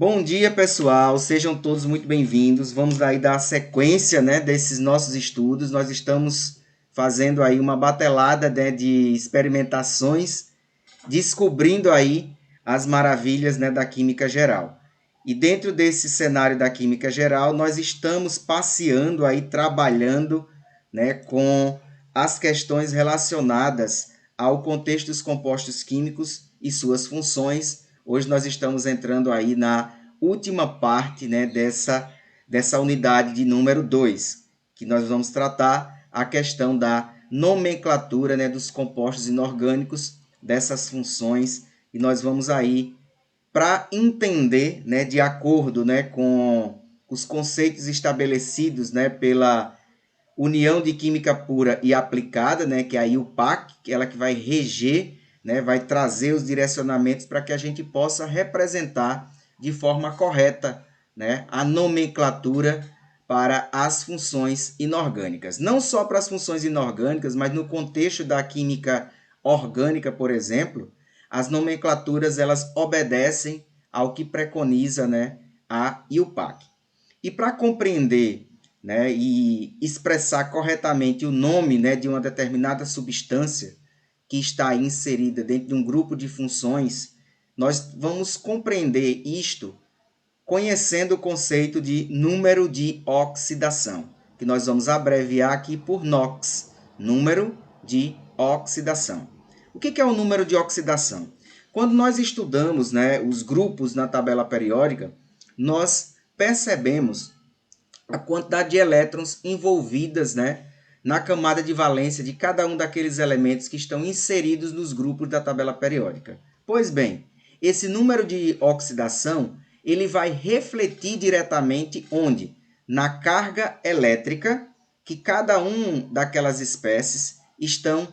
Bom dia, pessoal. Sejam todos muito bem-vindos. Vamos aí dar sequência, né, desses nossos estudos. Nós estamos fazendo aí uma batelada, né, de experimentações, descobrindo aí as maravilhas, né, da química geral. E dentro desse cenário da química geral, nós estamos passeando aí, trabalhando, né, com as questões relacionadas ao contexto dos compostos químicos e suas funções. Hoje nós estamos entrando aí na última parte, né, dessa unidade de número 2, que nós vamos tratar a questão da nomenclatura, né, dos compostos inorgânicos, dessas funções, e nós vamos aí para entender, né, de acordo, né, com os conceitos estabelecidos, né, pela União de Química Pura e Aplicada, né, que é a IUPAC, que ela que vai reger, né, vai trazer os direcionamentos para que a gente possa representar de forma correta, né, a nomenclatura para as funções inorgânicas. Não só para as funções inorgânicas, mas no contexto da química orgânica, por exemplo, as nomenclaturas elas obedecem ao que preconiza, né, a IUPAC. E para compreender, né, e expressar corretamente o nome, né, de uma determinada substância que está inserida dentro de um grupo de funções, nós vamos compreender isto conhecendo o conceito de número de oxidação, que nós vamos abreviar aqui por NOx, número de oxidação. O que é o número de oxidação? Quando nós estudamos, né, os grupos na tabela periódica, nós percebemos a quantidade de elétrons envolvidas, né, na camada de valência de cada um daqueles elementos que estão inseridos nos grupos da tabela periódica. Pois bem, esse número de oxidação ele vai refletir diretamente onde? Na carga elétrica que cada um daquelas espécies estão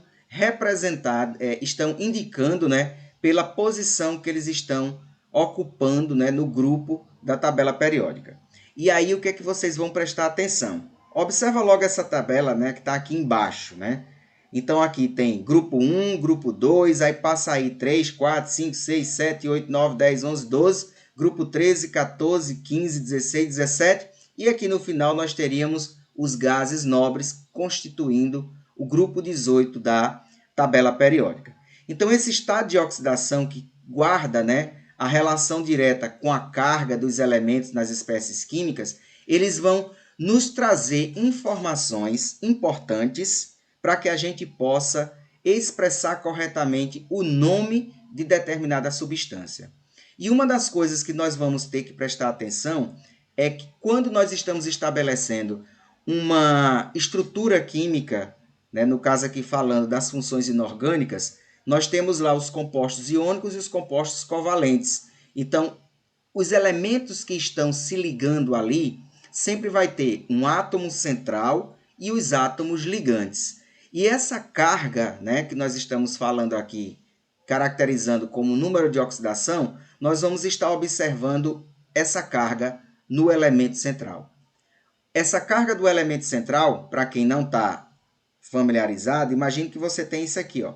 estão indicando, né, pela posição que eles estão ocupando, né, no grupo da tabela periódica. E aí o que é que vocês vão prestar atenção? Observa logo essa tabela, né, que está aqui embaixo, né? Então aqui tem grupo 1, grupo 2, aí passa aí 3, 4, 5, 6, 7, 8, 9, 10, 11, 12, grupo 13, 14, 15, 16, 17, e aqui no final nós teríamos os gases nobres constituindo o grupo 18 da tabela periódica. Então esse estado de oxidação que guarda, né, a relação direta com a carga dos elementos nas espécies químicas, eles vão nos trazer informações importantes para que a gente possa expressar corretamente o nome de determinada substância. E uma das coisas que nós vamos ter que prestar atenção é que quando nós estamos estabelecendo uma estrutura química, né, no caso aqui falando das funções inorgânicas, nós temos lá os compostos iônicos e os compostos covalentes. Então, os elementos que estão se ligando ali sempre vai ter um átomo central e os átomos ligantes. E essa carga, né, que nós estamos falando aqui, caracterizando como número de oxidação, nós vamos estar observando essa carga no elemento central. Essa carga do elemento central, para quem não está familiarizado, imagine que você tem isso aqui, ó,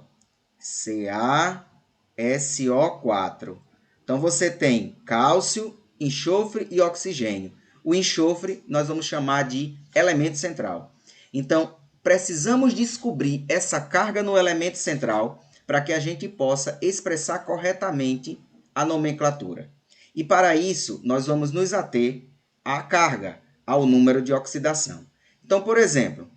CaSO4. Então você tem cálcio, enxofre e oxigênio. O enxofre nós vamos chamar de elemento central. Então precisamos descobrir essa carga no elemento central para que a gente possa expressar corretamente a nomenclatura. E para isso nós vamos nos ater à carga, ao número de oxidação. Então, por exemplo,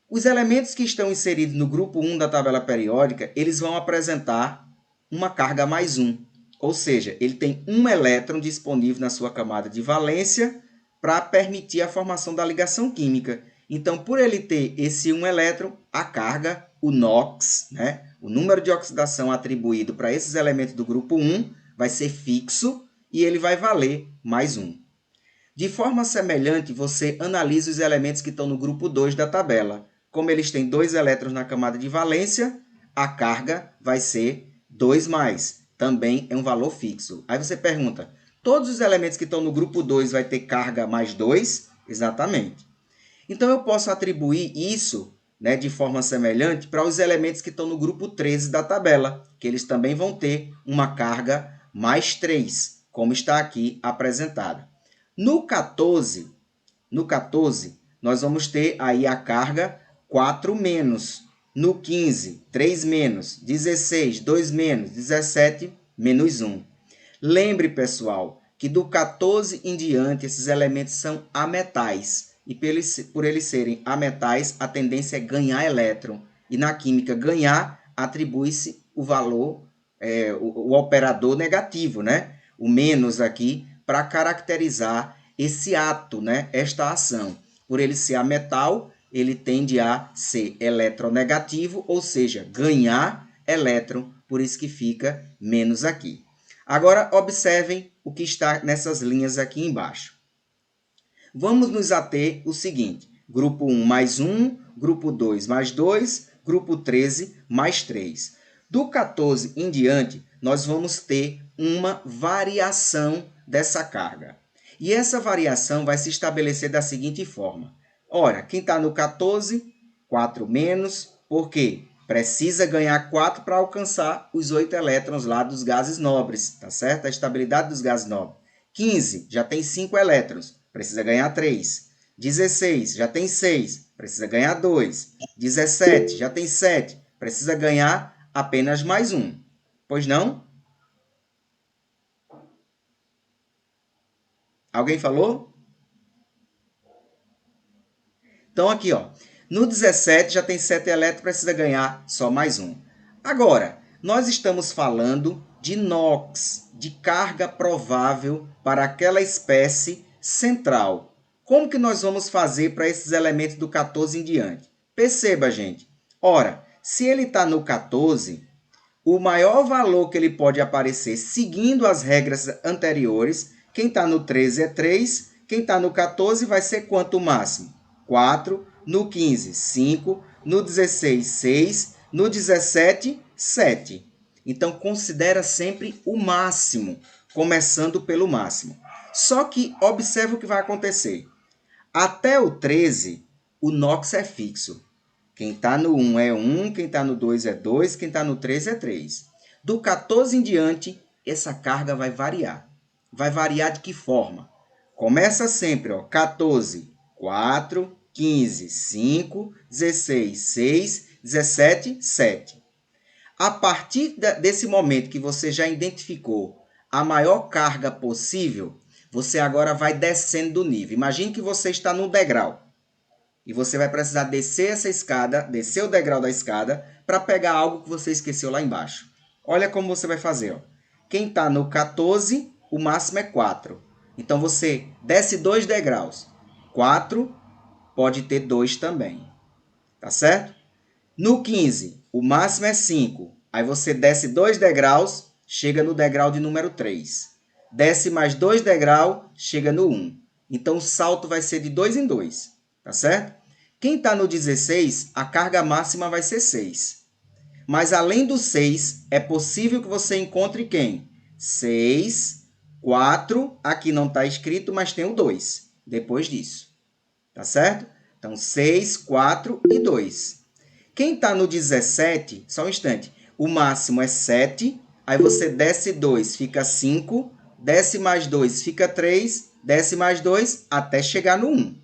os elementos que estão inseridos no grupo 1 da tabela periódica, eles vão apresentar uma carga mais 1. Ou seja, ele tem um elétron disponível na sua camada de valência para permitir a formação da ligação química. Então, por ele ter esse um elétron, a carga, o NOx, né, o número de oxidação atribuído para esses elementos do grupo 1, vai ser fixo e ele vai valer mais 1. De forma semelhante, você analisa os elementos que estão no grupo 2 da tabela. Como eles têm 2 elétrons na camada de valência, a carga vai ser 2 mais. Também é um valor fixo. Aí você pergunta, todos os elementos que estão no grupo 2 vai ter carga mais 2? Exatamente. Então eu posso atribuir isso, né, de forma semelhante para os elementos que estão no grupo 13 da tabela, que eles também vão ter uma carga mais 3. como está aqui apresentado. No 14, nós vamos ter aí a carga 4 menos. No 15, 3 menos. 16, 2 menos. 17, menos 1. Lembre, pessoal, que do 14 em diante, esses elementos são ametais. E por eles serem ametais, a tendência é ganhar elétron. E na química, ganhar atribui-se o valor, o operador negativo, né? O menos aqui, para caracterizar esse ato, né? Esta ação. Por ele ser ametal, ele tende a ser eletronegativo, ou seja, ganhar elétron, por isso que fica menos aqui. Agora, observem o que está nessas linhas aqui embaixo. Vamos nos ater o seguinte: grupo 1 mais 1, grupo 2 mais 2, grupo 13 mais 3. Do 14 em diante, nós vamos ter uma variação dessa carga. E essa variação vai se estabelecer da seguinte forma. Ora, quem está no 14, 4 menos, por quê? Precisa ganhar 4 para alcançar os 8 elétrons lá dos gases nobres, tá certo? A estabilidade dos gases nobres. 15, já tem 5 elétrons, precisa ganhar 3. 16, já tem 6, precisa ganhar 2. 17, já tem 7, precisa ganhar apenas mais 1. Pois não? Alguém falou? Então, aqui, ó, no 17 já tem 7 elétrons, precisa ganhar só mais 1. Agora, nós estamos falando de NOx, de carga provável para aquela espécie central. Como que nós vamos fazer para esses elementos do 14 em diante? Perceba, gente. Ora, se ele está no 14, o maior valor que ele pode aparecer seguindo as regras anteriores, quem está no 13 é 3, quem está no 14 vai ser quanto o máximo? 4, no 15, 5, no 16, 6, no 17, 7. Então, considera sempre o máximo, começando pelo máximo. Só que observe o que vai acontecer. Até o 13, o NOx é fixo. Quem está no 1 é 1, quem está no 2 é 2, quem está no 3 é 3. Do 14 em diante, essa carga vai variar. Vai variar de que forma? Começa sempre, ó, 14, 4, 15, 5, 16, 6, 17, 7. A partir desse momento que você já identificou a maior carga possível, você agora vai descendo do nível. Imagine que você está num degrau. E você vai precisar descer essa escada, descer o degrau da escada, para pegar algo que você esqueceu lá embaixo. Olha como você vai fazer. Ó. Quem está no 14, o máximo é 4. Então você desce 2 degraus. 4 pode ter 2 também. Tá certo? No 15, o máximo é 5. Aí você desce 2 degraus, chega no degrau de número 3. Desce mais 2 degraus, chega no 1. Então o salto vai ser de 2 em 2. Tá certo? Quem está no 16, a carga máxima vai ser 6. Mas além do 6, é possível que você encontre quem? 6, 4, aqui não está escrito, mas tem o 2 depois disso. Tá certo? Então, 6, 4 e 2. Quem está no 17, só um instante, o máximo é 7, aí você desce 2, fica 5, desce mais 2, fica 3, desce mais 2, até chegar no 1.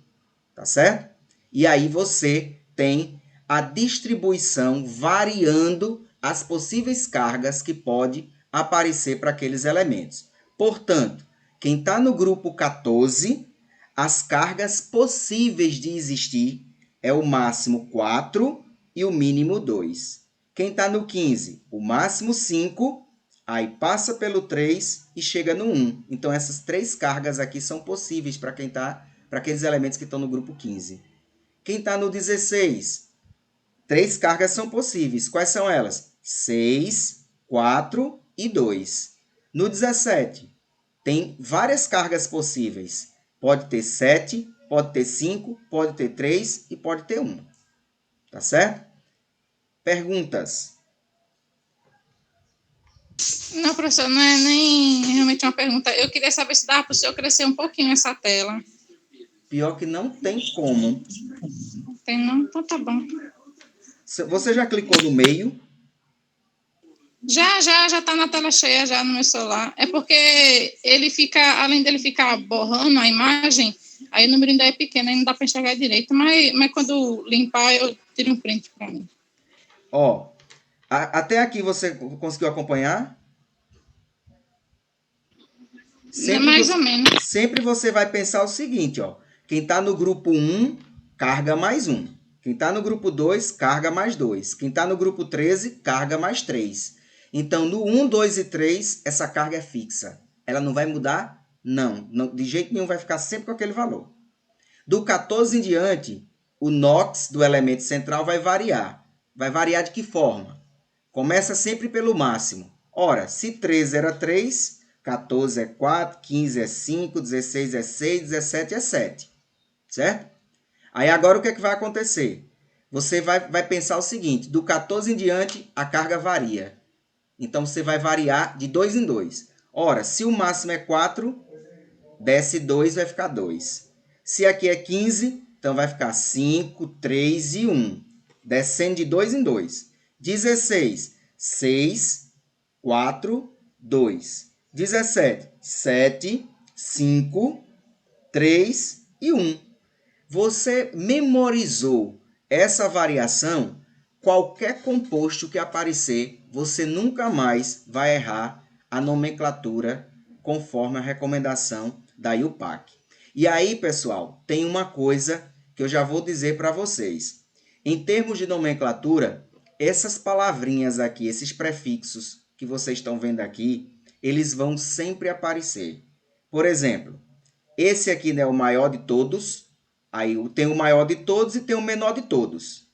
Tá certo? E aí você tem a distribuição variando as possíveis cargas que pode aparecer para aqueles elementos. Portanto, quem está no grupo 14, as cargas possíveis de existir é o máximo 4 e o mínimo 2. Quem está no 15, o máximo 5, aí passa pelo 3 e chega no 1. Então, essas 3 cargas aqui são possíveis para quem está para aqueles elementos que estão no grupo 15. Quem está no 16? 3 cargas são possíveis. Quais são elas? 6, 4 e 2. No 17, tem várias cargas possíveis. Pode ter 7, pode ter 5, pode ter 3 e pode ter 1. Tá certo? Perguntas? Não, professor, não é nem realmente uma pergunta. Eu queria saber se dava para o senhor crescer um pouquinho essa tela. Pior que não tem como. Tem não? Então tá bom. Você já clicou no meio? Já tá na tela cheia já no meu celular. É porque ele fica, além dele ficar borrando a imagem, aí o número ainda é pequeno, aí não dá para enxergar direito, mas quando limpar eu tiro um print para mim. Ó, até aqui você conseguiu acompanhar? Mais ou menos. Sempre você vai pensar o seguinte, ó. Quem está no grupo 1, carga mais 1. Quem está no grupo 2, carga mais 2. Quem está no grupo 13, carga mais 3. Então, no 1, 2 e 3, essa carga é fixa. Ela não vai mudar? Não. De jeito nenhum vai ficar sempre com aquele valor. Do 14 em diante, o NOx do elemento central vai variar. Vai variar de que forma? Começa sempre pelo máximo. Ora, se 13 era 3, 14 é 4, 15 é 5, 16 é 6, 17 é 7. Certo? Aí agora o que é que vai acontecer? Você vai pensar o seguinte, do 14 em diante a carga varia. Então você vai variar de 2 em 2. Ora, se o máximo é 4, desce 2, vai ficar 2. Se aqui é 15, então vai ficar 5, 3 e 1. Descendo de 2 em 2. 16, 6, 4, 2. 17, 7, 5, 3 e 1. Você memorizou essa variação, qualquer composto que aparecer, você nunca mais vai errar a nomenclatura conforme a recomendação da IUPAC. E aí, pessoal, tem uma coisa que eu já vou dizer para vocês. Em termos de nomenclatura, essas palavrinhas aqui, esses prefixos que vocês estão vendo aqui, eles vão sempre aparecer. Por exemplo, esse aqui é o maior de todos. Aí tem o maior de todos e tem o menor de todos.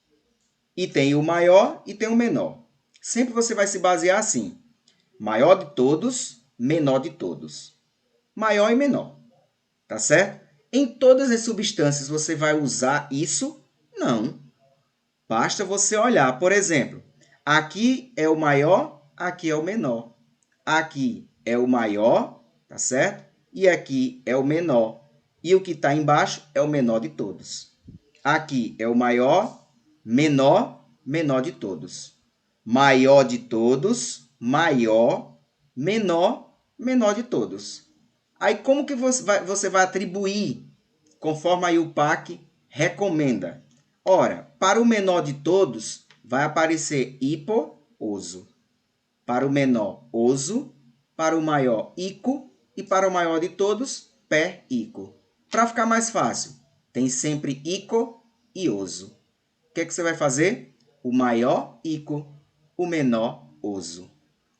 E tem o maior e tem o menor. Sempre você vai se basear assim. Maior de todos, menor de todos. Maior e menor. Tá certo? Em todas as substâncias você vai usar isso? Não. Basta você olhar. Por exemplo, aqui é o maior, aqui é o menor. Aqui é o maior, tá certo? E aqui é o menor. E o que está embaixo é o menor de todos. Aqui é o maior, menor, menor de todos. Maior de todos, maior, menor, menor de todos. Aí como que você vai atribuir conforme a IUPAC recomenda? Ora, para o menor de todos, vai aparecer hipo-oso. Para o menor, oso. Para o maior, ico. E para o maior de todos, per-ico. Para ficar mais fácil, tem sempre ico e oso. O que é que você vai fazer? O maior, ico. O menor, oso.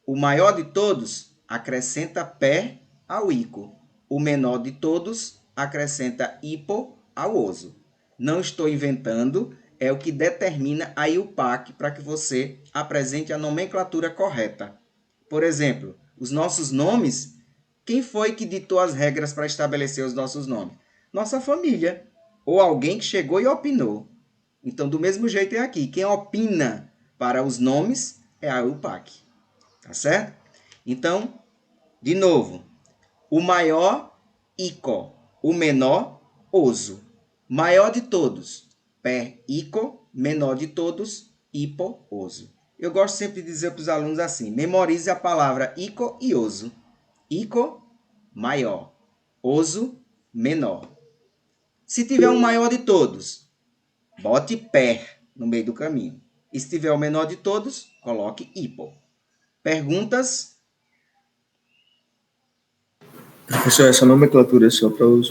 O maior de todos acrescenta per ao ico. O menor de todos acrescenta hipo ao oso. Não estou inventando, é o que determina a IUPAC para que você apresente a nomenclatura correta. Por exemplo, os nossos nomes, quem foi que ditou as regras para estabelecer os nossos nomes? Nossa família, ou alguém que chegou e opinou. Então, do mesmo jeito é aqui, quem opina para os nomes é a IUPAC. Tá certo? Então, de novo, o maior, ico. O menor, oso. Maior de todos, per ico. Menor de todos, hipo, oso. Eu gosto sempre de dizer para os alunos assim, memorize a palavra ico e oso. Ico, maior. Oso, menor. Se tiver um maior de todos, bote per no meio do caminho. E se tiver o menor de todos, coloque hipo. Perguntas? Professor, essa nomenclatura é só para os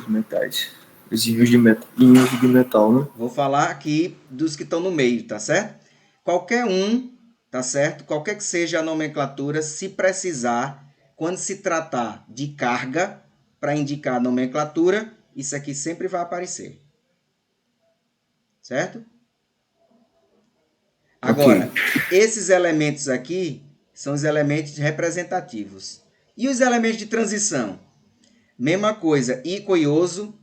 metais. Os íons de metal, né? Vou falar aqui dos que estão no meio, tá certo? Qualquer um, tá certo? Qualquer que seja a nomenclatura, se precisar, quando se tratar de carga, para indicar a nomenclatura, isso aqui sempre vai aparecer. Certo? Agora, esses elementos aqui são os elementos representativos. E os elementos de transição? Mesma coisa, ico e oso.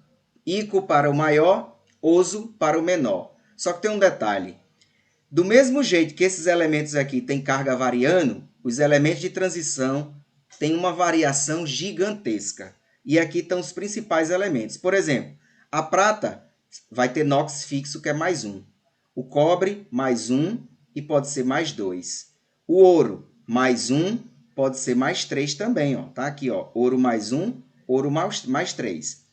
Ico para o maior, oso para o menor. Só que tem um detalhe. Do mesmo jeito que esses elementos aqui têm carga variando, os elementos de transição têm uma variação gigantesca. E aqui estão os principais elementos. Por exemplo, a prata vai ter NOx fixo, que é mais 1. O cobre, mais 1 e pode ser mais 2. O ouro mais 1 pode ser mais 3 também, ó. Tá aqui, ó. Ouro mais 1, ouro mais 3.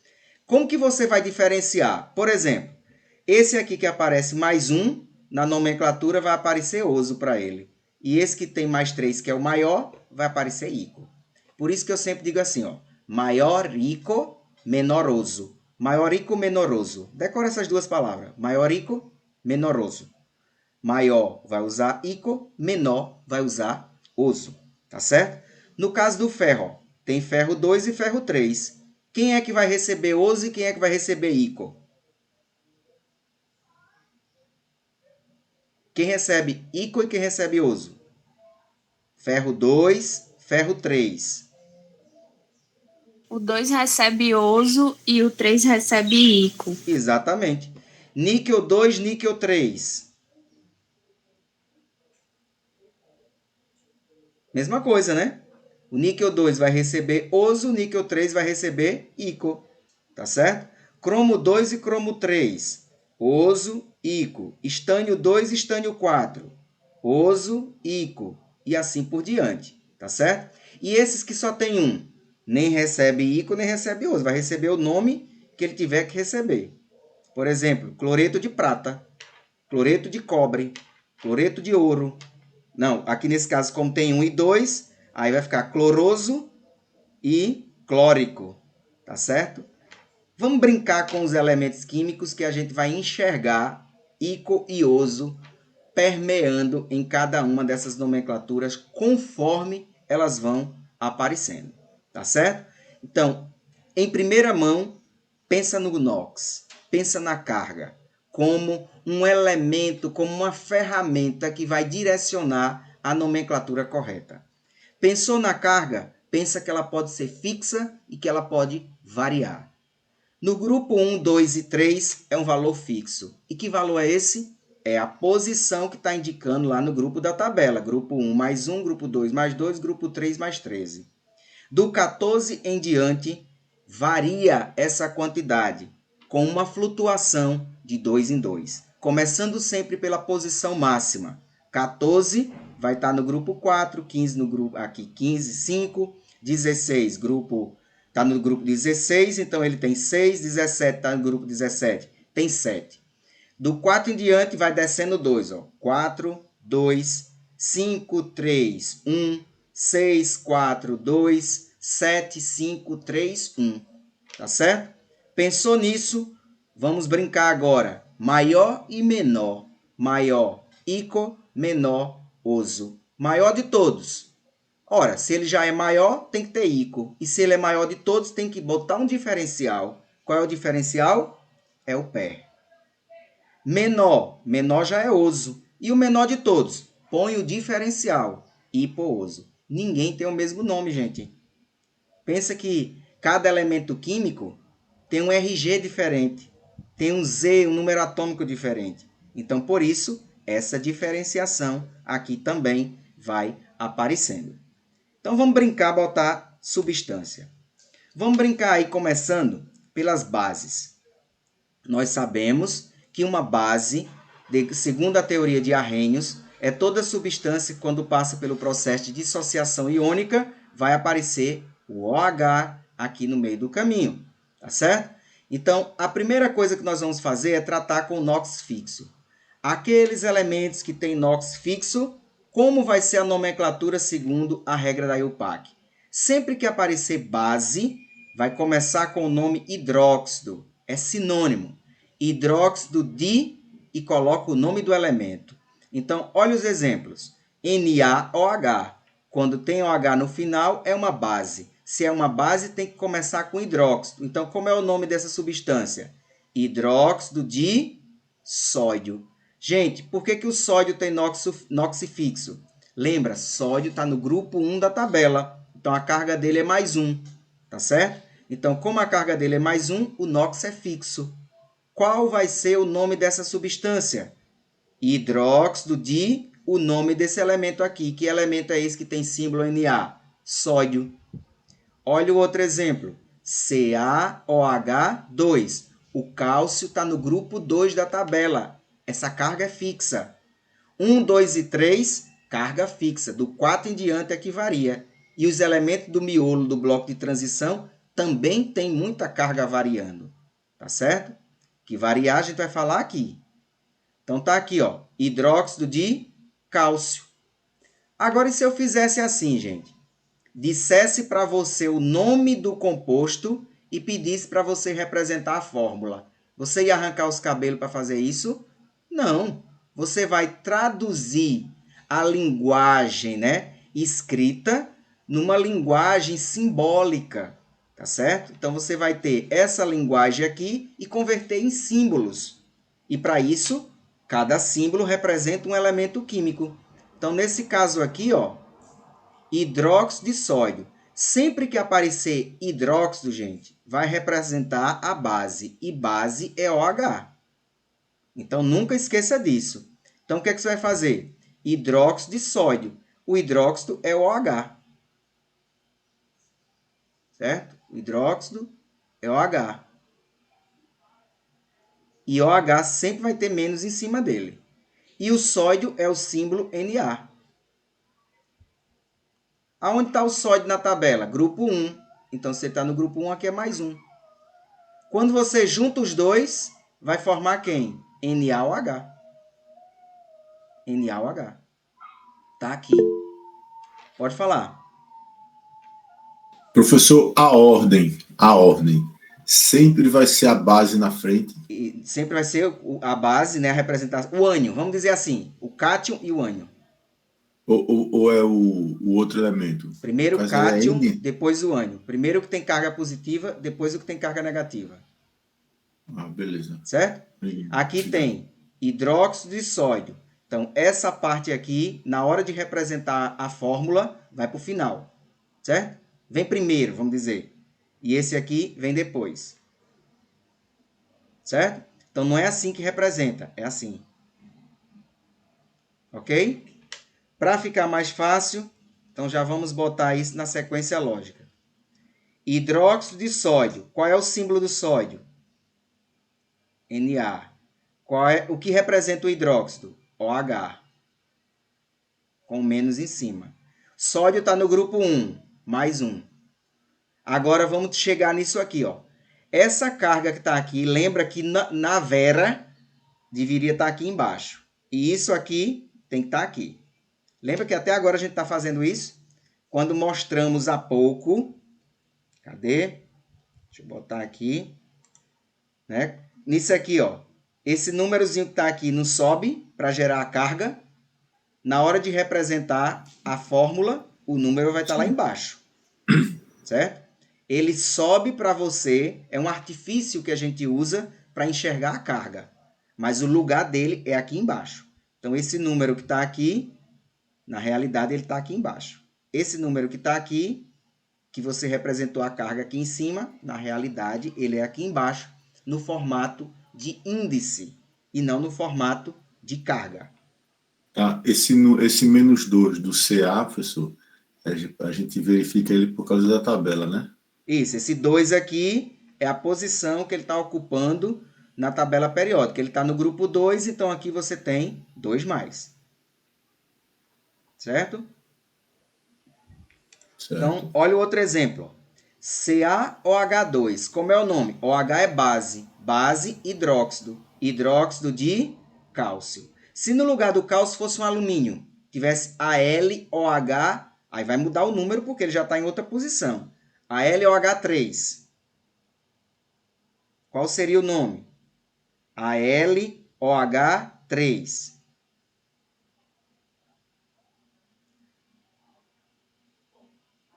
Como que você vai diferenciar? Por exemplo, esse aqui que aparece mais 1, na nomenclatura vai aparecer oso para ele. E esse que tem mais 3, que é o maior, vai aparecer ico. Por isso que eu sempre digo assim, ó. Maior ico, menoroso. Maior ico, menoroso. Decora essas duas palavras. Maior ico, menoroso. Maior vai usar ico, menor vai usar oso. Tá certo? No caso do ferro, ó, tem ferro 2 e ferro 3. Quem é que vai receber oso e quem é que vai receber ico? Quem recebe ico e quem recebe oso? Ferro 2, ferro 3. O 2 recebe oso e o 3 recebe ico. Exatamente. Níquel 2, níquel 3. Mesma coisa, né? O níquel 2 vai receber oso, o níquel 3 vai receber ico. Tá certo? Cromo 2 e cromo 3. Oso, ico. Estânio 2 e estânio 4. Oso, ico. E assim por diante. Tá certo? E esses que só tem um, nem recebe ico, nem recebe oso. Vai receber o nome que ele tiver que receber. Por exemplo, cloreto de prata, cloreto de cobre, cloreto de ouro. Não, aqui nesse caso, como tem 1 e 2, aí vai ficar cloroso e clórico. Tá certo? Vamos brincar com os elementos químicos que a gente vai enxergar ico e oso permeando em cada uma dessas nomenclaturas conforme elas vão aparecendo. Tá certo? Então, em primeira mão, pensa no NOx, pensa na carga como um elemento, como uma ferramenta que vai direcionar a nomenclatura correta. Pensou na carga? Pensa que ela pode ser fixa e que ela pode variar. No grupo 1, 2 e 3 é um valor fixo. E que valor é esse? É a posição que está indicando lá no grupo da tabela. Grupo 1 mais 1, grupo 2 mais 2, grupo 3 mais 13. Do 14 em diante, varia essa quantidade, com uma flutuação de 2 em 2. Começando sempre pela posição máxima. 14 vai estar no grupo 4, 15 no grupo aqui 15, 5, 16 está no grupo 16, então ele tem 6, 17 está no grupo 17, tem 7. Do 4 em diante vai descendo 2, ó. 4, 2, 5, 3, 1, 6, 4, 2, 7, 5, 3, 1. Tá certo? Pensou nisso? Vamos brincar agora. Maior e menor. Maior, ico, menor, oso. Maior de todos. Ora, se ele já é maior, tem que ter ico. E se ele é maior de todos, tem que botar um diferencial. Qual é o diferencial? É o pé. Menor, menor já é oso. E o menor de todos? Põe o diferencial, hipooso. Ninguém tem o mesmo nome, gente. Pensa que cada elemento químico tem um RG diferente, tem um Z, um número atômico diferente. Então, por isso, essa diferenciação aqui também vai aparecendo. Então, vamos brincar, botar substância. Vamos brincar aí começando pelas bases. Nós sabemos que uma base, segundo a teoria de Arrhenius, é toda substância que quando passa pelo processo de dissociação iônica, vai aparecer o OH aqui no meio do caminho, tá certo? Então, a primeira coisa que nós vamos fazer é tratar com o NOx fixo. Aqueles elementos que têm NOx fixo, como vai ser a nomenclatura segundo a regra da IUPAC? Sempre que aparecer base, vai começar com o nome hidróxido, é sinônimo. Hidróxido de e coloca o nome do elemento. Então, olha os exemplos. NaOH. Quando tem OH no final, é uma base. Se é uma base, tem que começar com hidróxido. Então, como é o nome dessa substância? Hidróxido de sódio. Gente, por que o sódio tem NOx fixo? Lembra, sódio está no grupo 1 da tabela. Então, a carga dele é mais 1. Tá certo? Então, como a carga dele é mais 1, o NOx é fixo. Qual vai ser o nome dessa substância? Hidróxido de, o nome desse elemento aqui. Que elemento é esse que tem símbolo Na? Sódio. Olha o outro exemplo. CaOH2. O cálcio está no grupo 2 da tabela. Essa carga é fixa. 1, 2 e 3 carga fixa. Do 4 em diante é que varia. E os elementos do miolo do bloco de transição também tem muita carga variando. Tá certo? Que variar a gente vai falar aqui. Então tá aqui, ó, hidróxido de cálcio. Agora, e se eu fizesse assim, gente? Dissesse para você o nome do composto e pedisse para você representar a fórmula. Você ia arrancar os cabelos para fazer isso? Não. Você vai traduzir a linguagem, né, escrita numa linguagem simbólica, tá certo? Então você vai ter essa linguagem aqui e converter em símbolos. E para isso, cada símbolo representa um elemento químico. Então nesse caso aqui, ó, hidróxido de sódio. Sempre que aparecer hidróxido, gente, vai representar a base. E base é OH. Então, nunca esqueça disso. Então, o que é que você vai fazer? Hidróxido de sódio. O hidróxido é OH. Certo? O hidróxido é OH. E OH sempre vai ter menos em cima dele. E o sódio é o símbolo Na. Aonde está o sódio na tabela? Grupo 1. Então, se ele está no grupo 1, aqui é mais 1. Quando você junta os dois, vai formar quem? NaOH. NaOH. Está aqui. Pode falar. Professor, a ordem sempre vai ser a base na frente? E sempre vai ser a base, né, a representação. O ânion, vamos dizer assim, o cátion e o ânion. Ou é o outro elemento? Primeiro o cátion, depois o ânion. Primeiro o que tem carga positiva, depois o que tem carga negativa. Ah, beleza. Certo? Aqui tem hidróxido de sódio. Então, essa parte aqui, na hora de representar a fórmula, vai para o final. Certo? Vem primeiro, vamos dizer. E esse aqui vem depois. Certo? Então, não é assim que representa. É assim. Ok? Para ficar mais fácil, então já vamos botar isso na sequência lógica. Hidróxido de sódio. Qual é o símbolo do sódio? Na. Qual é o que representa o hidróxido? OH. Com menos em cima. Sódio está no grupo 1, mais 1. Agora vamos chegar nisso aqui, ó. Essa carga que está aqui, lembra que na vera deveria estar aqui embaixo. E isso aqui tem que estar aqui. Lembra que até agora a gente está fazendo isso? Quando mostramos há pouco. Cadê? Deixa eu botar aqui. Né? Nisso aqui, ó. Esse númerozinho que está aqui não sobe para gerar a carga. Na hora de representar a fórmula, o número vai estar lá embaixo. Certo? Ele sobe para você. É um artifício que a gente usa para enxergar a carga. Mas o lugar dele é aqui embaixo. Então, esse número que está aqui, na realidade, ele está aqui embaixo. Esse número que está aqui, que você representou a carga aqui em cima, na realidade, ele é aqui embaixo, no formato de índice, e não no formato de carga. Tá. Esse menos 2 do CA, professor, a gente verifica ele por causa da tabela, né? Isso, esse 2 aqui é a posição que ele está ocupando na tabela periódica. Ele está no grupo 2, então aqui você tem 2+. Certo? Então, olha o outro exemplo. CaOH2. Como é o nome? OH é base. Base, hidróxido. Hidróxido de cálcio. Se no lugar do cálcio fosse um alumínio, tivesse AlOH, aí vai mudar o número porque ele já está em outra posição. AlOH3. Qual seria o nome? AlOH3.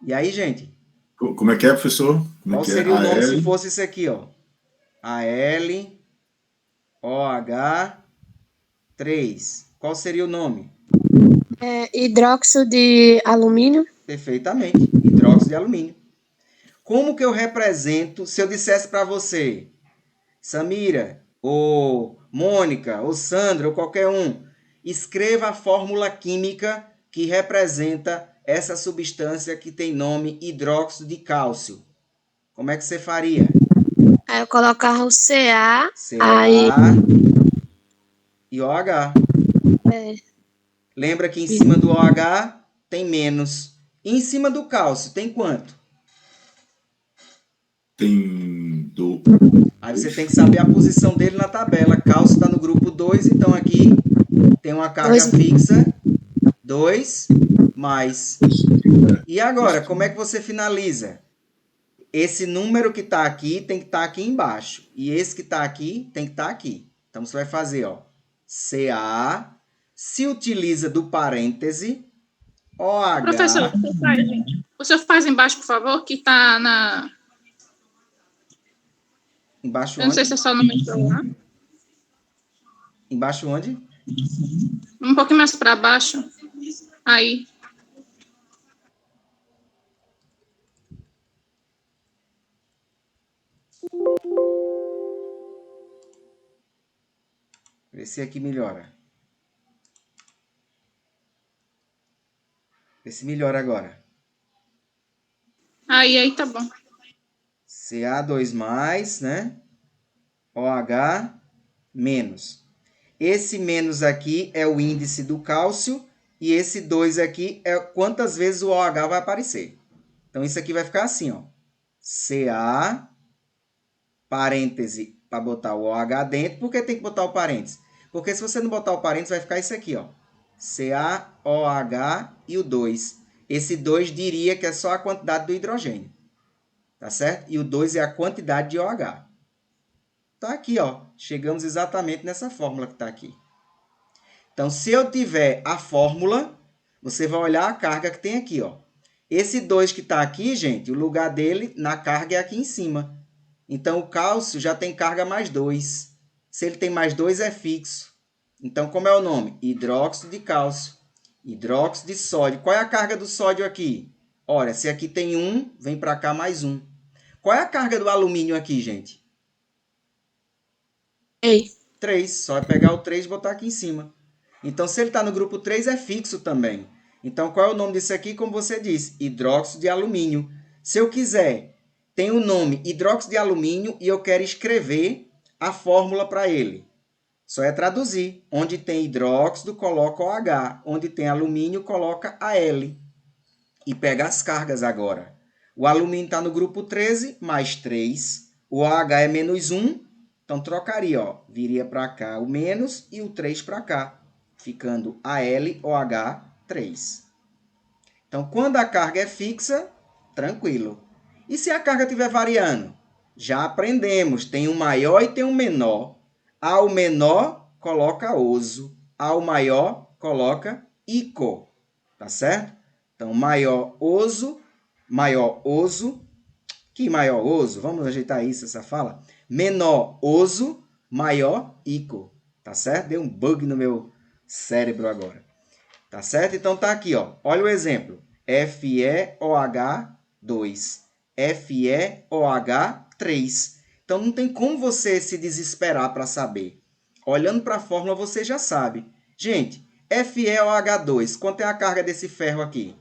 E aí, gente? Como é que é, professor? Qual seria o nome se fosse isso aqui, ó? AlOH3. Qual seria o nome? Hidróxido de alumínio. Perfeitamente. Hidróxido de alumínio. Como que eu represento, se eu dissesse para você, Samira, ou Mônica, ou Sandra, ou qualquer um, escreva a fórmula química que representa essa substância que tem nome hidróxido de cálcio. Como é que você faria? Aí eu colocava o Ca Ca aí... e OH. Lembra que em cima do OH tem menos. E em cima do cálcio tem quanto? Tem do. Aí você tem que saber a posição dele na tabela. Cálcio está no grupo 2, então aqui tem uma carga fixa 2 mais. E agora, como é que você finaliza? Esse número que está aqui tem que estar aqui embaixo. E esse que está aqui tem que estar aqui. Então, você vai fazer, ó, CA, se utiliza do parêntese, OH... Professor, o senhor faz embaixo, por favor, que está na... Embaixo Eu não sei onde? se é só no meu celular. Embaixo onde? Um pouquinho mais para baixo. Aí. Vê se aqui melhora. Vê se melhora agora. Aí tá bom. CA2+, né? OH menos. Esse menos aqui é o índice do cálcio e esse 2 aqui é quantas vezes o OH vai aparecer. Então, isso aqui vai ficar assim, ó. CA, parêntese, para botar o OH dentro. Por que tem que botar o parêntese? Porque se você não botar o parêntese, vai ficar isso aqui, ó. CaOH e o 2. Esse 2 diria que é só a quantidade do hidrogênio. Tá certo? E o 2 é a quantidade de OH. Tá aqui, ó. Chegamos exatamente nessa fórmula que está aqui. Então, se eu tiver a fórmula, você vai olhar a carga que tem aqui, ó. Esse 2 que está aqui, gente, o lugar dele na carga é aqui em cima. Então, o cálcio já tem carga mais 2. Se ele tem mais 2, é fixo. Então, como é o nome? Hidróxido de cálcio. Hidróxido de sódio. Qual é a carga do sódio aqui? Olha, se aqui tem 1, vem para cá mais 1. Qual é a carga do alumínio aqui, gente? Ei. 3. Só é pegar o 3 e botar aqui em cima. Então, se ele está no grupo 3, é fixo também. Então, qual é o nome disso aqui? Como você disse, hidróxido de alumínio. Se eu quiser, tem o nome hidróxido de alumínio e eu quero escrever a fórmula para ele. Só é traduzir. Onde tem hidróxido, coloca OH. Onde tem alumínio, coloca AL. E pega as cargas agora. O alumínio está no grupo 13, mais 3. O OH é menos 1. Então, trocaria, ó. Viria para cá o menos e o 3 para cá. Ficando AlOH3. Então, quando a carga é fixa, tranquilo. E se a carga estiver variando? Já aprendemos. Tem um maior e tem um menor. Ao menor, coloca oso. Ao maior, coloca ico. Tá certo? Então, maior oso. Que maior oso? Vamos ajeitar isso, essa fala. Menor oso, maior ico. Tá certo? Deu um bug no meu cérebro agora. Tá certo? Então, tá aqui, ó. Olha o exemplo. FeOH2. FeOH3. Então, não tem como você se desesperar para saber. Olhando para a fórmula, você já sabe. Gente, FeOH2, quanto é a carga desse ferro aqui?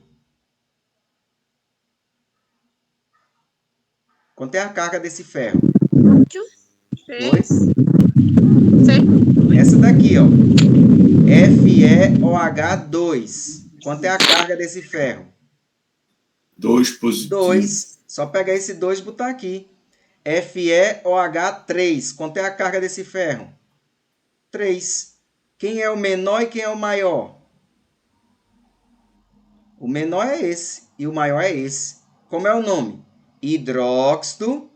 Quanto é a carga desse ferro? 2. Essa daqui, ó. FeOH2. Quanto é a carga desse ferro? 2 positivo. 2. Só pegar esse 2 e botar aqui. FeOH3. Quanto é a carga desse ferro? 3. Quem é o menor e quem é o maior? O menor é esse e o maior é esse. Como é o nome? Hidróxido.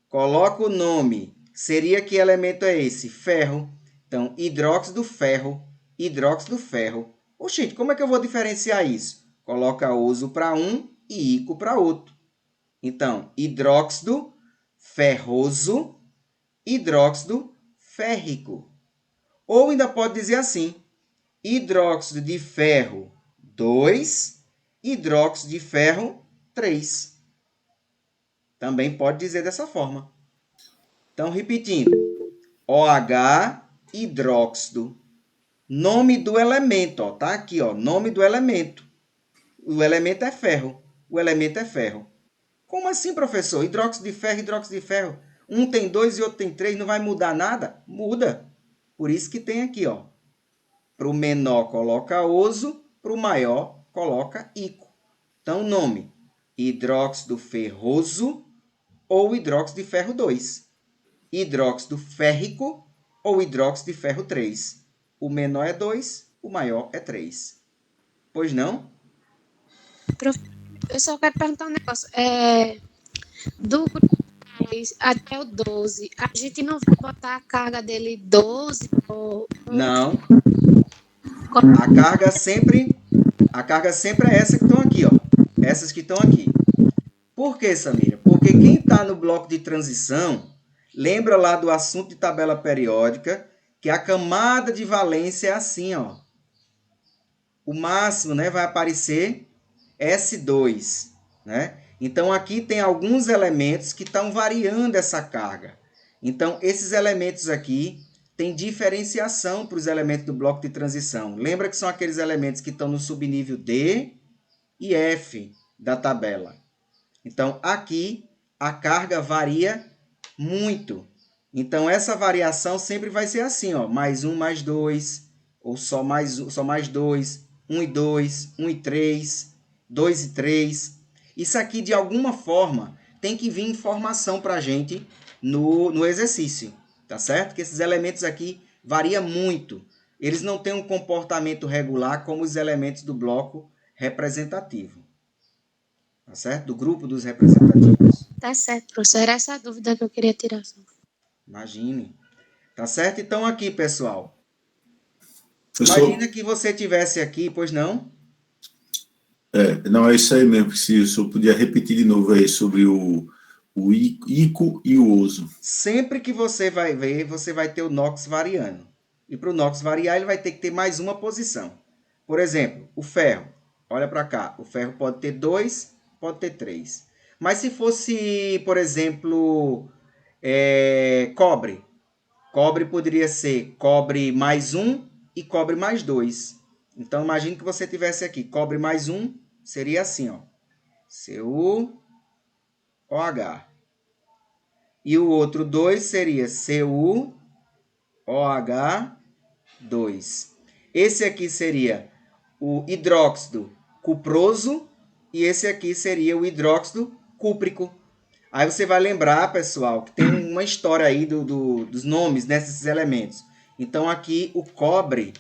Coloca o nome. Seria que elemento é esse? Ferro. Então, hidróxido ferro. Hidróxido ferro. Oxente, como é que eu vou diferenciar isso? Coloca uso para um e ico para outro. Então, hidróxido ferroso, hidróxido férrico. Ou ainda pode dizer assim, hidróxido de ferro 2, hidróxido de ferro 3. Também pode dizer dessa forma. Então, repetindo, OH, hidróxido. Nome do elemento, ó, tá aqui, ó, nome do elemento. O elemento é ferro. O elemento é ferro. Como assim, professor? Hidróxido de ferro, hidróxido de ferro. Um tem 2 e outro tem 3, não vai mudar nada? Muda. Por isso que tem aqui, ó. Para o menor, coloca oso. Para o maior, coloca ico. Então, nome: hidróxido ferroso ou hidróxido de ferro 2. Hidróxido férrico ou hidróxido de ferro 3. O menor é 2, o maior é 3. Pois não? Eu só quero perguntar um negócio. Do grupo 10 até o 12, a gente não vai botar a carga dele 12 ou Não. A carga sempre é essa que estão aqui, ó. Essas que estão aqui. Por que, Samira? Porque quem está no bloco de transição, lembra lá do assunto de tabela periódica, que a camada de valência é assim, ó. O máximo, né, vai aparecer S2, né? Então, aqui tem alguns elementos que estão variando essa carga. Então, esses elementos aqui têm diferenciação para os elementos do bloco de transição. Lembra que são aqueles elementos que estão no subnível D e F da tabela. Então, aqui, a carga varia muito. Então, essa variação sempre vai ser assim, ó, mais 1, mais 2, ou só mais 2, 1 e 2, 1 e 3, 2 e 3. Isso aqui, de alguma forma, tem que vir informação para a gente no exercício, tá certo? Que esses elementos aqui variam muito. Eles não têm um comportamento regular como os elementos do bloco representativo. Tá certo? Do grupo dos representativos. Tá certo, professor. Era essa a dúvida que eu queria tirar. Imagine. Tá certo? Então, aqui, pessoal. Professor, Imagina que você tivesse aqui, pois não? não, é isso aí mesmo. Se o senhor podia repetir de novo aí sobre o ico e o oso. Sempre que você vai ver, você vai ter o NOx variando. E para o NOx variar, ele vai ter que ter mais uma posição. Por exemplo, o ferro. Olha para cá. O ferro pode ter 2, pode ter 3. Mas se fosse, por exemplo, cobre. Cobre poderia ser cobre mais 1 e cobre mais 2. Então, imagine que você tivesse aqui cobre mais 1, seria assim, ó. CuOH. E o outro 2 seria CuOH2. Esse aqui seria o hidróxido cuproso e esse aqui seria o hidróxido cúprico. Aí você vai lembrar, pessoal, que tem uma história aí dos nomes desses elementos. Então, aqui o cobre,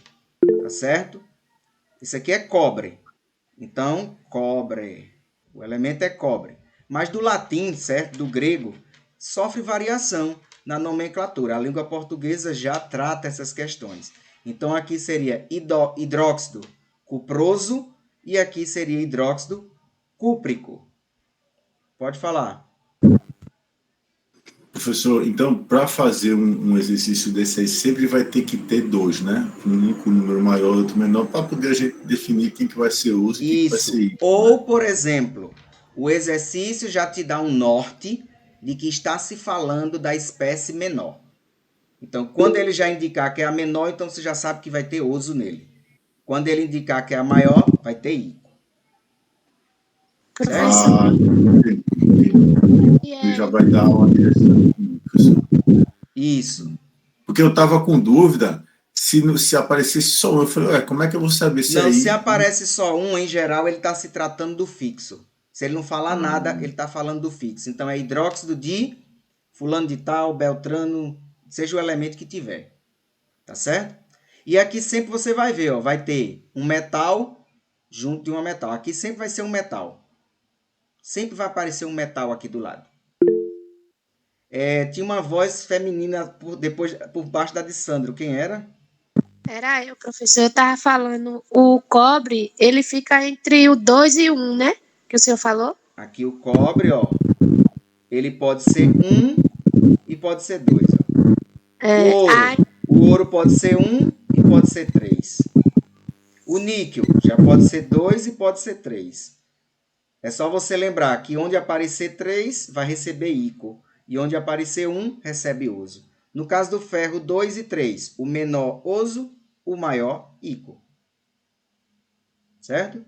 tá certo? Isso aqui é cobre. Então, cobre. O elemento é cobre. Mas do latim, certo? Do grego, sofre variação na nomenclatura. A língua portuguesa já trata essas questões. Então, aqui seria hidróxido cuproso e aqui seria hidróxido cúprico. Pode falar. Professor, então, para fazer um exercício desse aí, sempre vai ter que ter 2, né? Um com número maior, outro menor, para poder a gente definir quem que vai ser uso e quem que vai ser ico. Ou, né? Por exemplo, o exercício já te dá um norte de que está se falando da espécie menor. Então, quando ele já indicar que é a menor, então você já sabe que vai ter oso nele. Quando ele indicar que é a maior, vai ter ico. Certo? Ele já vai dar uma direção. Isso. Porque eu estava com dúvida se aparecesse só um. Eu falei, como é que eu vou saber se não, aí... se aparece só um, em geral, ele está se tratando do fixo. Se ele não falar nada, ele está falando do fixo. Então, é hidróxido de fulano de tal, beltrano, seja o elemento que tiver. Tá certo? E aqui sempre você vai ver, ó, vai ter um metal junto de um metal. Aqui sempre vai ser um metal. Sempre vai aparecer um metal aqui do lado. Tinha uma voz feminina por baixo da de Sandro. Quem era? Era eu, professor. Eu estava falando, o cobre, ele fica entre o 2 e 1, né? Que o senhor falou? Aqui o cobre, ó. Ele pode ser 1 e pode ser 2. O ouro pode ser 1 e pode ser 3. O níquel já pode ser 2 e pode ser 3. É só você lembrar que onde aparecer 3, vai receber ico. E onde aparecer 1, recebe oso. No caso do ferro, 2 e 3. O menor, oso. O maior, ico. Certo?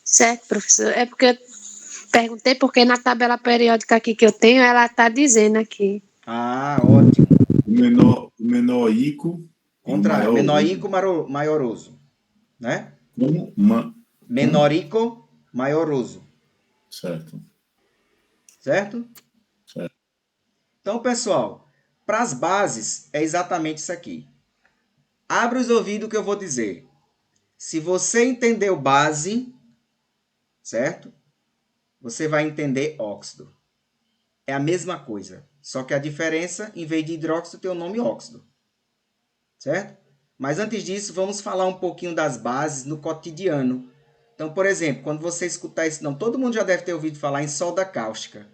Certo, professor. É porque eu perguntei, porque na tabela periódica aqui que eu tenho, ela está dizendo aqui. Ah, ótimo. O menor ico. Contrário, menorico, maioroso, né? Como? Menorico, maioroso. Certo. Certo? Certo. Então, pessoal, para as bases é exatamente isso aqui. Abre os ouvidos que eu vou dizer. Se você entendeu base, certo? Você vai entender óxido. É a mesma coisa, só que a diferença, em vez de hidróxido, tem o nome óxido. Certo? Mas antes disso, vamos falar um pouquinho das bases no cotidiano. Então, por exemplo, quando você escutar isso, todo mundo já deve ter ouvido falar em soda cáustica.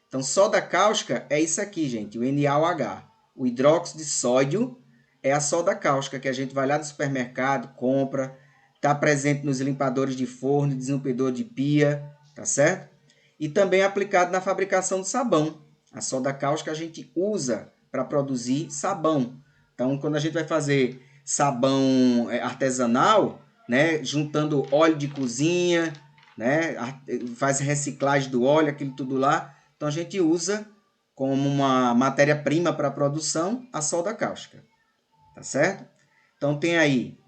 Então, soda cáustica é isso aqui, gente, o NaOH. O hidróxido de sódio é a soda cáustica que a gente vai lá no supermercado, compra, está presente nos limpadores de forno, desentupidor de pia, tá certo? E também é aplicado na fabricação de sabão. A soda cáustica a gente usa para produzir sabão. Então, quando a gente vai fazer sabão artesanal, né, juntando óleo de cozinha, né, faz reciclagem do óleo, aquilo tudo lá, então a gente usa como uma matéria-prima para a produção a soda cáustica. Tá certo? Então tem aí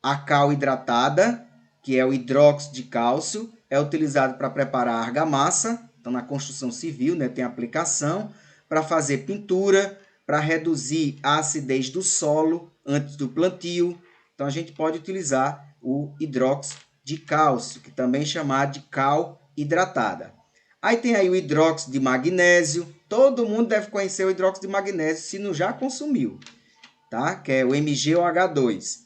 a cal hidratada, que é o hidróxido de cálcio, é utilizado para preparar argamassa, então na construção civil, né, tem aplicação, para fazer pintura, para reduzir a acidez do solo antes do plantio. Então a gente pode utilizar o hidróxido de cálcio, que também é chamado de cal hidratada. Aí tem aí o hidróxido de magnésio. Todo mundo deve conhecer o hidróxido de magnésio se não já consumiu, tá? Que é o MgOH2.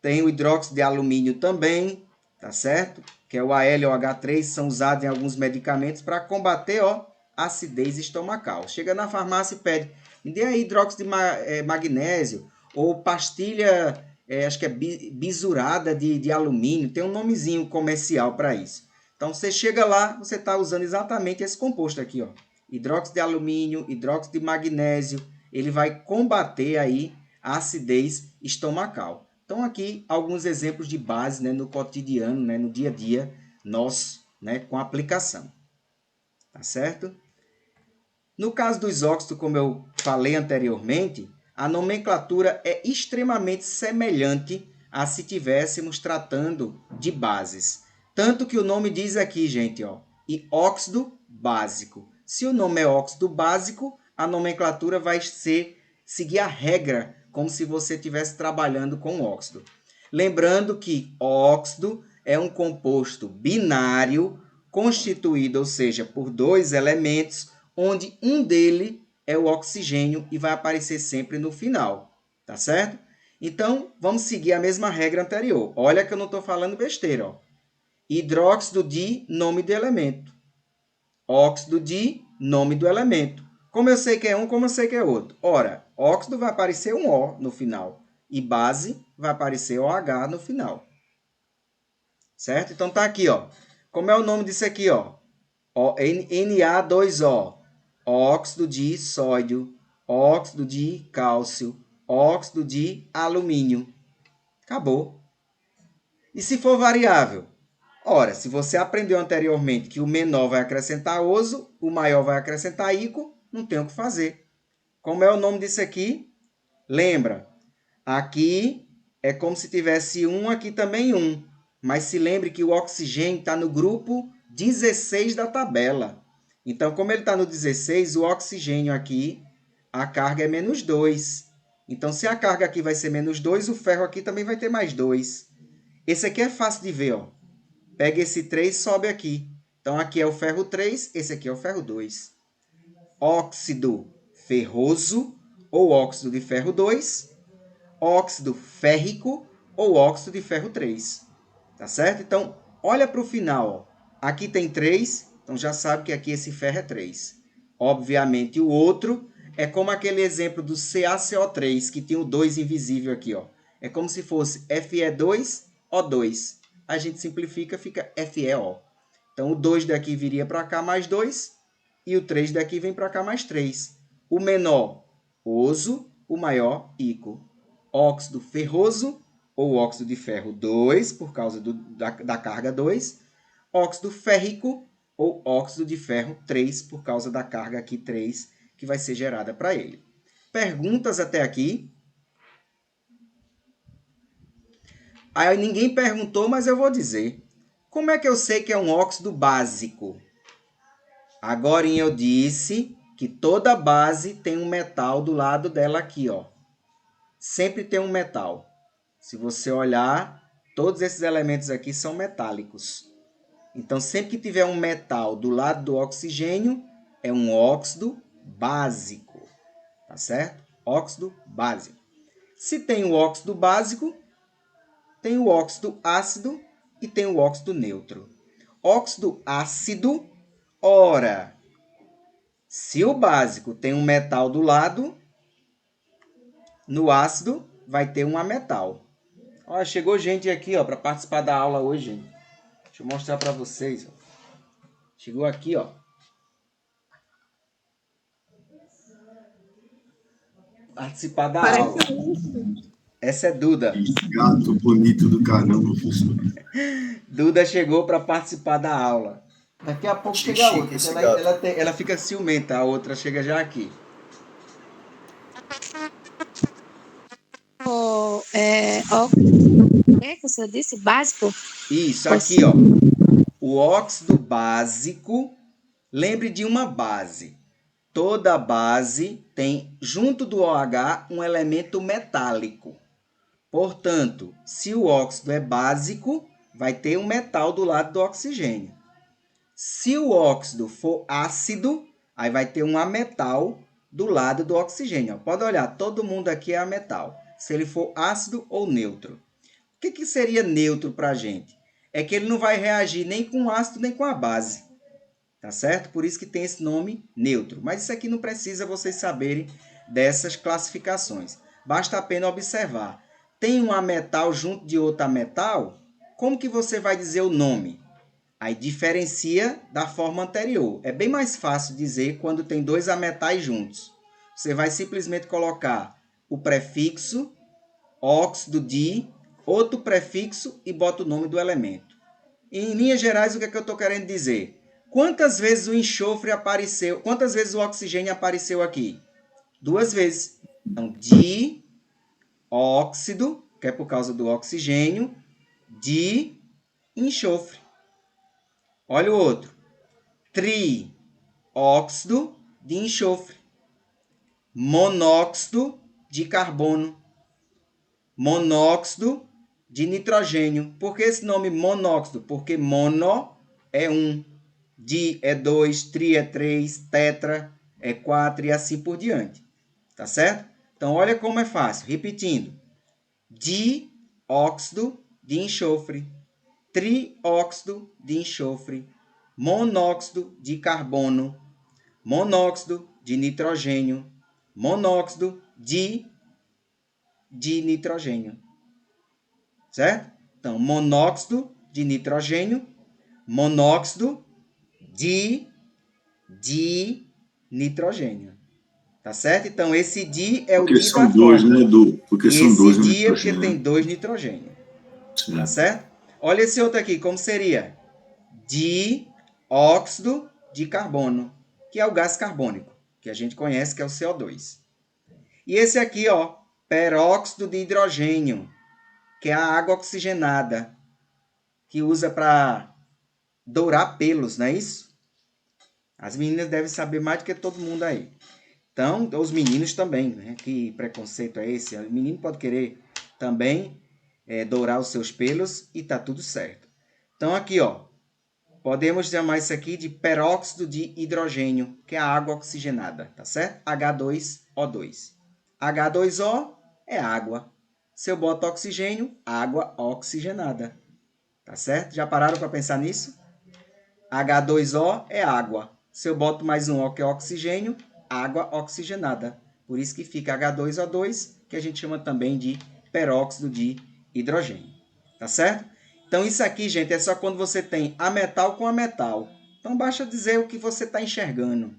Tem o hidróxido de alumínio também, tá certo? Que é o AlOH3, são usados em alguns medicamentos para combater, acidez estomacal. Chega na farmácia e pede, me dê aí hidróxido de magnésio ou pastilha, acho que é bisurada de alumínio, tem um nomezinho comercial para isso. Então, você chega lá, você está usando exatamente esse composto aqui, hidróxido de alumínio, hidróxido de magnésio, ele vai combater aí a acidez estomacal. Então, aqui, alguns exemplos de base, né, no cotidiano, né, no dia a dia nosso, né, com aplicação. Tá certo? No caso dos óxidos, como eu falei anteriormente, a nomenclatura é extremamente semelhante a se tivéssemos tratando de bases. Tanto que o nome diz aqui, gente, e óxido básico. Se o nome é óxido básico, a nomenclatura vai seguir a regra, como se você estivesse trabalhando com óxido. Lembrando que óxido é um composto binário, constituído, ou seja, por dois elementos, onde um dele é o oxigênio e vai aparecer sempre no final, tá certo? Então, vamos seguir a mesma regra anterior. Olha que eu não estou falando besteira, Hidróxido de nome do elemento. Óxido de nome do elemento. Como eu sei que é um, como eu sei que é outro? Ora, óxido vai aparecer um O no final. E base vai aparecer OH no final. Certo? Então tá aqui, Como é o nome disso aqui, Na2O. Óxido de sódio, óxido de cálcio, óxido de alumínio. Acabou. E se for variável? Ora, se você aprendeu anteriormente que o menor vai acrescentar oso, o maior vai acrescentar íco, não tem o que fazer. Como é o nome disso aqui? Lembra, aqui é como se tivesse um, aqui também um. Mas se lembre que o oxigênio está no grupo 16 da tabela. Então, como ele está no 16, o oxigênio aqui, a carga é menos 2. Então, se a carga aqui vai ser menos 2, o ferro aqui também vai ter mais 2. Esse aqui é fácil de ver, Pega esse 3 e sobe aqui. Então, aqui é o ferro 3, esse aqui é o ferro 2. Óxido ferroso, ou óxido de ferro 2. Óxido férrico, ou óxido de ferro 3. Tá certo? Então, olha para o final. Aqui tem 3, então já sabe que aqui esse ferro é 3. Obviamente, o outro é como aquele exemplo do CaCO3, que tem o 2 invisível aqui. É como se fosse Fe2O2. A gente simplifica, fica FeO. Então, o 2 daqui viria para cá mais 2, e o 3 daqui vem para cá mais 3. O menor, oso, o maior, íco. Óxido ferroso, ou óxido de ferro 2, por causa da carga 2. Óxido férrico, ou óxido de ferro 3, por causa da carga aqui 3, que vai ser gerada para ele. Perguntas até aqui? Aí ninguém perguntou, mas eu vou dizer. Como é que eu sei que é um óxido básico? Agora eu disse que toda base tem um metal do lado dela aqui, ó. Sempre tem um metal. Se você olhar, todos esses elementos aqui são metálicos. Então, sempre que tiver um metal do lado do oxigênio, é um óxido básico. Tá certo? Óxido básico. Se tem o óxido básico, tem o óxido ácido e tem o óxido neutro. Óxido ácido, ora, se o básico tem um metal do lado, no ácido vai ter um ametal. Ó, chegou gente aqui, ó, para participar da aula hoje, gente. Deixa eu mostrar para vocês, ó. Chegou aqui, ó. Participar da aula. Essa é Duda. Esse gato bonito do caramba, professor. Duda chegou para participar da aula. Daqui a pouco chega a outra. Ela fica ciumenta, a outra chega já aqui. O que você disse? Básico? Isso, aqui, ó. O óxido básico, lembre de uma base. Toda base tem, junto do OH, um elemento metálico. Portanto, se o óxido é básico, vai ter um metal do lado do oxigênio. Se o óxido for ácido, aí vai ter um ametal do lado do oxigênio. Pode olhar, todo mundo aqui é ametal. Se ele for ácido ou neutro. O que seria neutro para a gente? É que ele não vai reagir nem com o ácido nem com a base. Tá certo? Por isso que tem esse nome neutro. Mas isso aqui não precisa vocês saberem dessas classificações. Basta apenas observar. Tem um ametal junto de outro ametal? Como que você vai dizer o nome? Aí diferencia da forma anterior. É bem mais fácil dizer quando tem dois ametais juntos. Você vai simplesmente colocar o prefixo, óxido de, outro prefixo e bota o nome do elemento. Em linhas gerais, o que é que eu estou querendo dizer? Quantas vezes o enxofre apareceu? Quantas vezes o oxigênio apareceu aqui? 2 vezes. Então, dióxido, que é por causa do oxigênio, de enxofre. Olha o outro. Trióxido de enxofre. Monóxido de carbono. Monóxido de nitrogênio. Por que esse nome monóxido? Porque mono é 1, di é 2, tri é 3, tetra é 4 e assim por diante. Tá certo? Então, olha como é fácil. Repetindo. Dióxido de enxofre. Trióxido de enxofre. Monóxido de carbono. Monóxido de nitrogênio. Monóxido de nitrogênio. Certo? Então, monóxido de nitrogênio, monóxido de nitrogênio. Tá certo? Então, esse di é porque o di são da dois, fórmula. né, Edu? Porque são dois, esse di é né, porque tem 2 nitrogênio. Sim. Tá certo? Olha esse outro aqui, como seria? Dióxido de carbono, que é o gás carbônico, que a gente conhece que é o CO2. E esse aqui, ó, peróxido de hidrogênio, que é a água oxigenada, que usa para dourar pelos, não é isso? As meninas devem saber mais do que todo mundo aí. Então, os meninos também, né? Que preconceito é esse? O menino pode querer também dourar os seus pelos e tá tudo certo. Então, aqui, ó, podemos chamar isso aqui de peróxido de hidrogênio, que é a água oxigenada, tá certo? H2O2. H2O é água. Se eu boto oxigênio, água oxigenada. Tá certo? Já pararam para pensar nisso? H2O é água. Se eu boto mais um O, que é oxigênio, água oxigenada. Por isso que fica H2O2, que a gente chama também de peróxido de hidrogênio. Tá certo? Então, isso aqui, gente, é só quando você tem ametal com ametal. Então, basta dizer o que você está enxergando.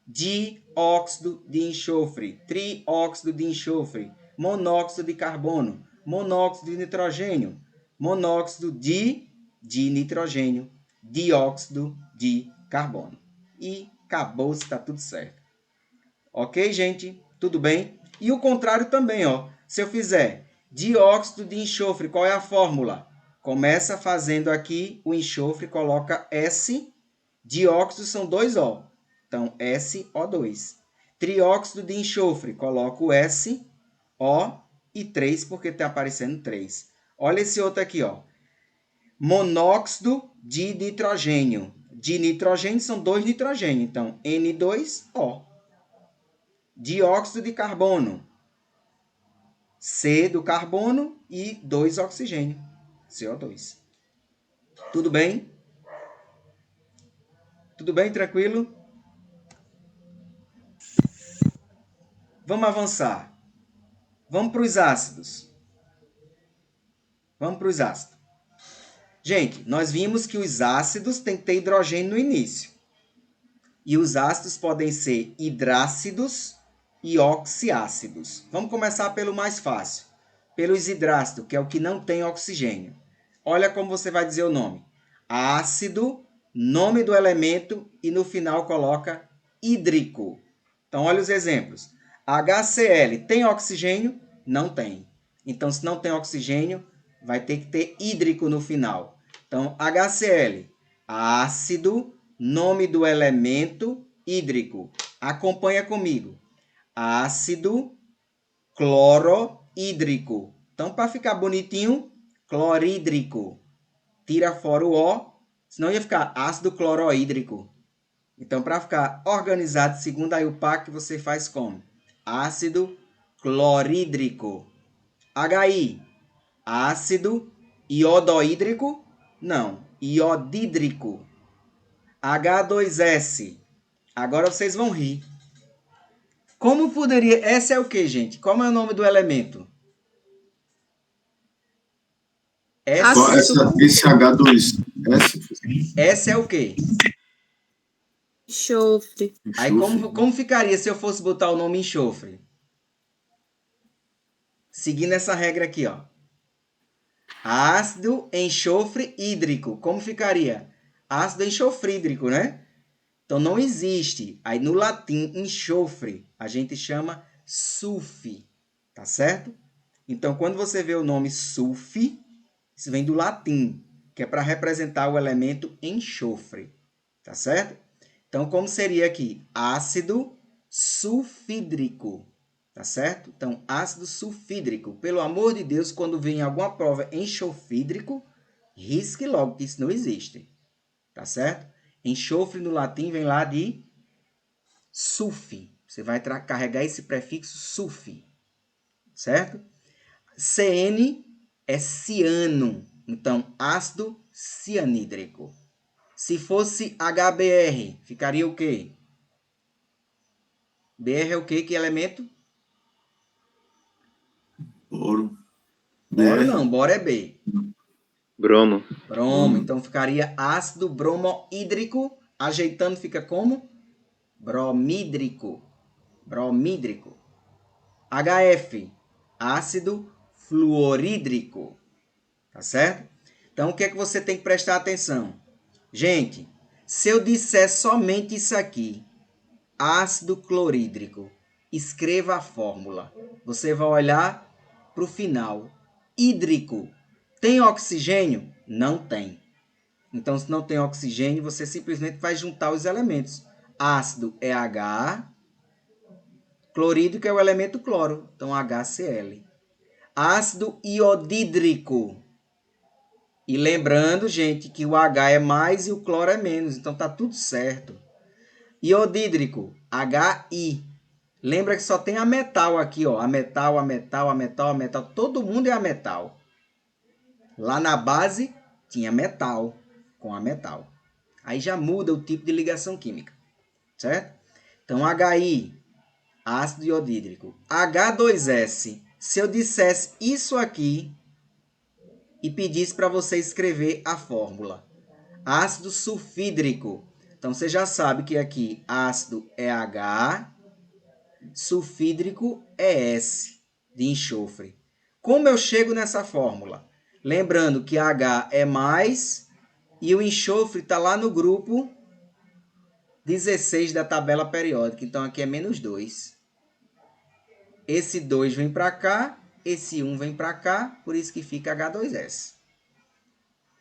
Dióxido de enxofre, trióxido de enxofre, monóxido de carbono, monóxido de nitrogênio, monóxido de nitrogênio, dióxido de carbono. E acabou, está tudo certo. Ok, gente? Tudo bem? E o contrário também, ó. Se eu fizer Dióxido de enxofre, qual é a fórmula? Começa fazendo aqui o enxofre, coloca S. Dióxido são 2 O. Então, SO2. Trióxido de enxofre, coloco S, O e 3, porque está aparecendo 3. Olha esse outro aqui, ó. Monóxido de nitrogênio. De nitrogênio são 2 nitrogênio, então N2O. Dióxido de carbono. C do carbono e 2 oxigênio, CO2. Tudo bem? Tudo bem, tranquilo? Vamos avançar. Vamos para os ácidos. Vamos para os ácidos. Gente, nós vimos que os ácidos têm que ter hidrogênio no início. E os ácidos podem ser hidrácidos e oxiácidos. Vamos começar pelo mais fácil. Pelos hidrácidos, que é o que não tem oxigênio. Olha como você vai dizer o nome. Ácido, nome do elemento e no final coloca hídrico. Então, olha os exemplos. HCl tem oxigênio? Não tem. Então, se não tem oxigênio, vai ter que ter hídrico no final. Então, HCl, ácido, nome do elemento, hídrico. Acompanha comigo. Ácido clorohídrico. Então, para ficar bonitinho, clorídrico. Tira fora o O, senão ia ficar ácido clorohídrico. Então, para ficar organizado, segundo a IUPAC, você faz como? Ácido clorídrico. HI, ácido iodohídrico? Não, iodídrico. H2S. Agora vocês vão rir. Como poderia... S é o que, gente? Como é o nome do elemento? Esse H2S. S é o que? Enxofre. Aí como ficaria se eu fosse botar o nome enxofre? Seguindo essa regra aqui, ó. Ácido enxofre hídrico. Como ficaria? Ácido enxofrídrico, né? Então, não existe. Aí, no latim, enxofre, a gente chama sulfi, tá certo? Então, quando você vê o nome sulfi, isso vem do latim, que é para representar o elemento enxofre, tá certo? Então, como seria aqui? Ácido sulfídrico, tá certo? Então, ácido sulfídrico. Pelo amor de Deus, quando vem em alguma prova enxofídrico, risque logo que isso não existe, tá certo? Enxofre no latim vem lá de sulfi. Você vai carregar esse prefixo sulfi, certo? CN é ciano, então ácido cianídrico. Se fosse HBr, ficaria o quê? BR é o quê? Que elemento? Boro. Boro não, boro é B. Bromo. Bromo, então ficaria ácido bromohídrico, ajeitando fica como? Bromídrico. Bromídrico. HF, ácido fluorídrico. Tá certo? Então, o que é que você tem que prestar atenção? Gente, se eu disser somente isso aqui, ácido clorídrico, escreva a fórmula. Você vai olhar para o final. Hídrico. Tem oxigênio? Não tem. Então, se não tem oxigênio, você simplesmente vai juntar os elementos. Ácido é H, clorídrico é o elemento cloro, então HCl. Ácido iodídrico. E lembrando, gente, que o H é mais e o cloro é menos, então tá tudo certo. Iodídrico, HI. Lembra que só tem a metal aqui, ó. A metal, a metal, a metal, a metal. Todo mundo é a metal. Lá na base tinha metal com a metal. Aí já muda o tipo de ligação química, certo? Então, HI, ácido iodídrico. H2S, se eu dissesse isso aqui e pedisse para você escrever a fórmula. Ácido sulfídrico. Então, você já sabe que aqui ácido é H, sulfídrico é S, de enxofre. Como eu chego nessa fórmula? Lembrando que H é mais e o enxofre está lá no grupo 16 da tabela periódica. Então, aqui é menos 2. Esse 2 vem para cá esse 1 vem para cá, por isso que fica H2S.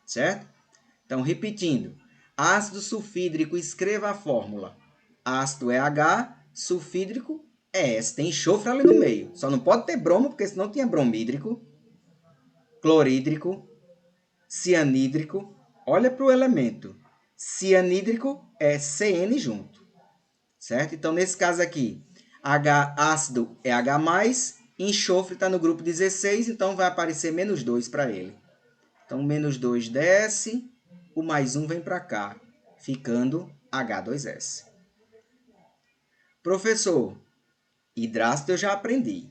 Certo? Então, repetindo. Ácido sulfídrico, escreva a fórmula. Ácido é H, sulfídrico é S. Tem enxofre ali no meio. Só não pode ter bromo, porque senão tinha bromídrico, clorídrico, cianídrico. Olha para o elemento. Cianídrico é CN junto. Certo? Então, nesse caso aqui, H ácido é H+, enxofre está no grupo 16, então vai aparecer -2 para ele. Então, -2 desce, o +1 vem para cá, ficando H2S. Professor, hidrácido eu já aprendi.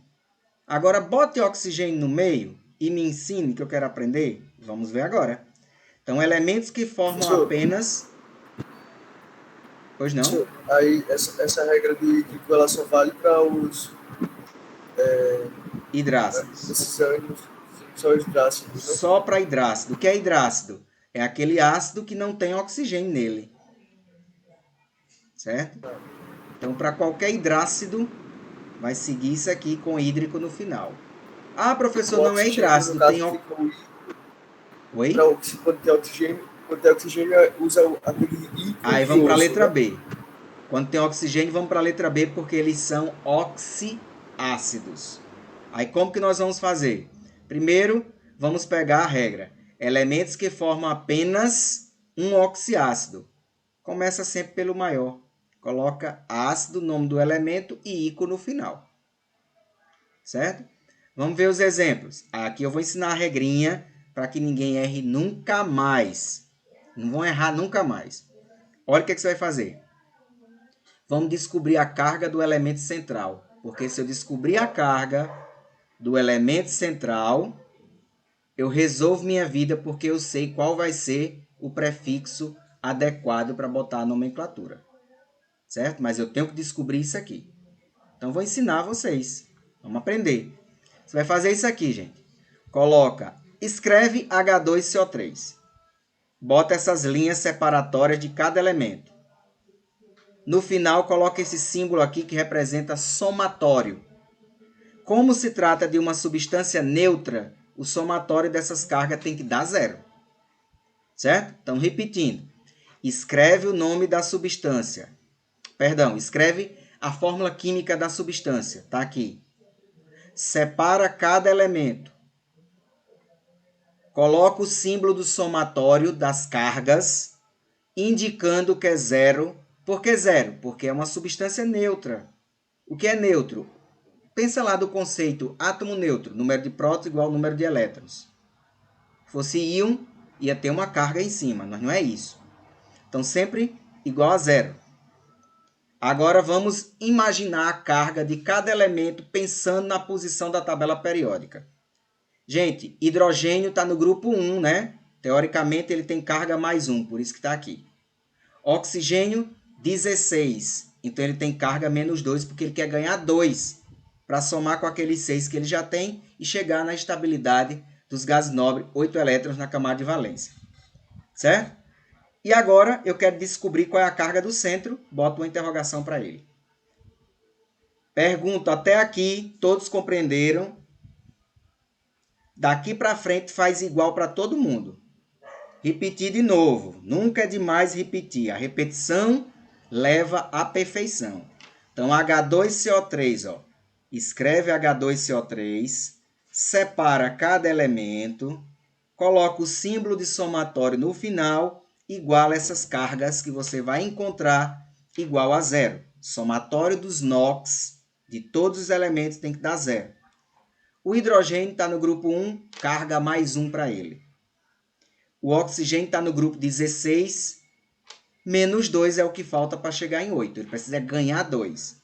Agora, bote oxigênio no meio e me ensine que eu quero aprender. Vamos ver agora. Então, elementos que formam Professor, apenas... Pois não? Professor, aí essa regra do hídrico, ela só vale para os Hidrácidos. esses ânions, só os hidrácidos, né? Só para hidrácido. O que é hidrácido? É aquele ácido que não tem oxigênio nele. Certo? Então, para qualquer hidrácido, vai seguir isso aqui com hídrico no final. Ah, professor, O não é oxigênio, hidrácido. no caso, Tem fica o hídrico. Oi? Quando tem oxigênio, usa aquele hídrico. Aí vamos para a letra né? B. Quando tem oxigênio, vamos para a letra B, porque eles são oxiácidos. Aí como que nós vamos fazer? Primeiro, vamos pegar a regra. Elementos que formam apenas um oxiácido. Começa sempre pelo maior. Coloca ácido, nome do elemento e ícone no final. Certo? Vamos ver os exemplos. Aqui eu vou ensinar a regrinha para que ninguém erre nunca mais. Não vão errar nunca mais. Olha o que você vai fazer. Vamos descobrir a carga do elemento central. Porque se eu descobrir a carga do elemento central, eu resolvo minha vida porque eu sei qual vai ser o prefixo adequado para botar a nomenclatura. Certo? Mas eu tenho que descobrir isso aqui. Então, vou ensinar vocês. Vamos aprender. Você vai fazer isso aqui, gente. Escreve H2CO3. Bota essas linhas separatórias de cada elemento. No final, coloca esse símbolo aqui que representa somatório. Como se trata de uma substância neutra, o somatório dessas cargas tem que dar 0. Certo? Então, repetindo. Escreve o nome da substância. Perdão, escreve a fórmula química da substância. Está aqui. Separa cada elemento. Coloca o símbolo do somatório das cargas, indicando que é 0. Por que 0? Porque é uma substância neutra. O que é neutro? Pensa lá do conceito átomo neutro, número de prótons igual ao número de elétrons. Se fosse íon, ia ter uma carga em cima, mas não é isso. Então, sempre igual a 0. Agora, vamos imaginar a carga de cada elemento pensando na posição da tabela periódica. Gente, hidrogênio está no grupo 1, né? Teoricamente, ele tem carga +1, por isso que está aqui. Oxigênio, 16. Então, ele tem carga -2, porque ele quer ganhar 2 para somar com aqueles 6 que ele já tem e chegar na estabilidade dos gases nobres, 8 elétrons na camada de valência. Certo? E agora, eu quero descobrir qual é a carga do centro. Boto uma interrogação para ele. Pergunto, até aqui, todos compreenderam? Daqui para frente faz igual para todo mundo. Repetir de novo. Nunca é demais repetir. A repetição leva à perfeição. Então, H2CO3, ó. Escreve H2CO3, separa cada elemento, coloca o símbolo de somatório no final, iguala essas cargas que você vai encontrar igual a 0. Somatório dos NOx de todos os elementos tem que dar 0. O hidrogênio está no grupo 1, carga +1 para ele. O oxigênio está no grupo 16, -2 é o que falta para chegar em 8. Ele precisa ganhar 2.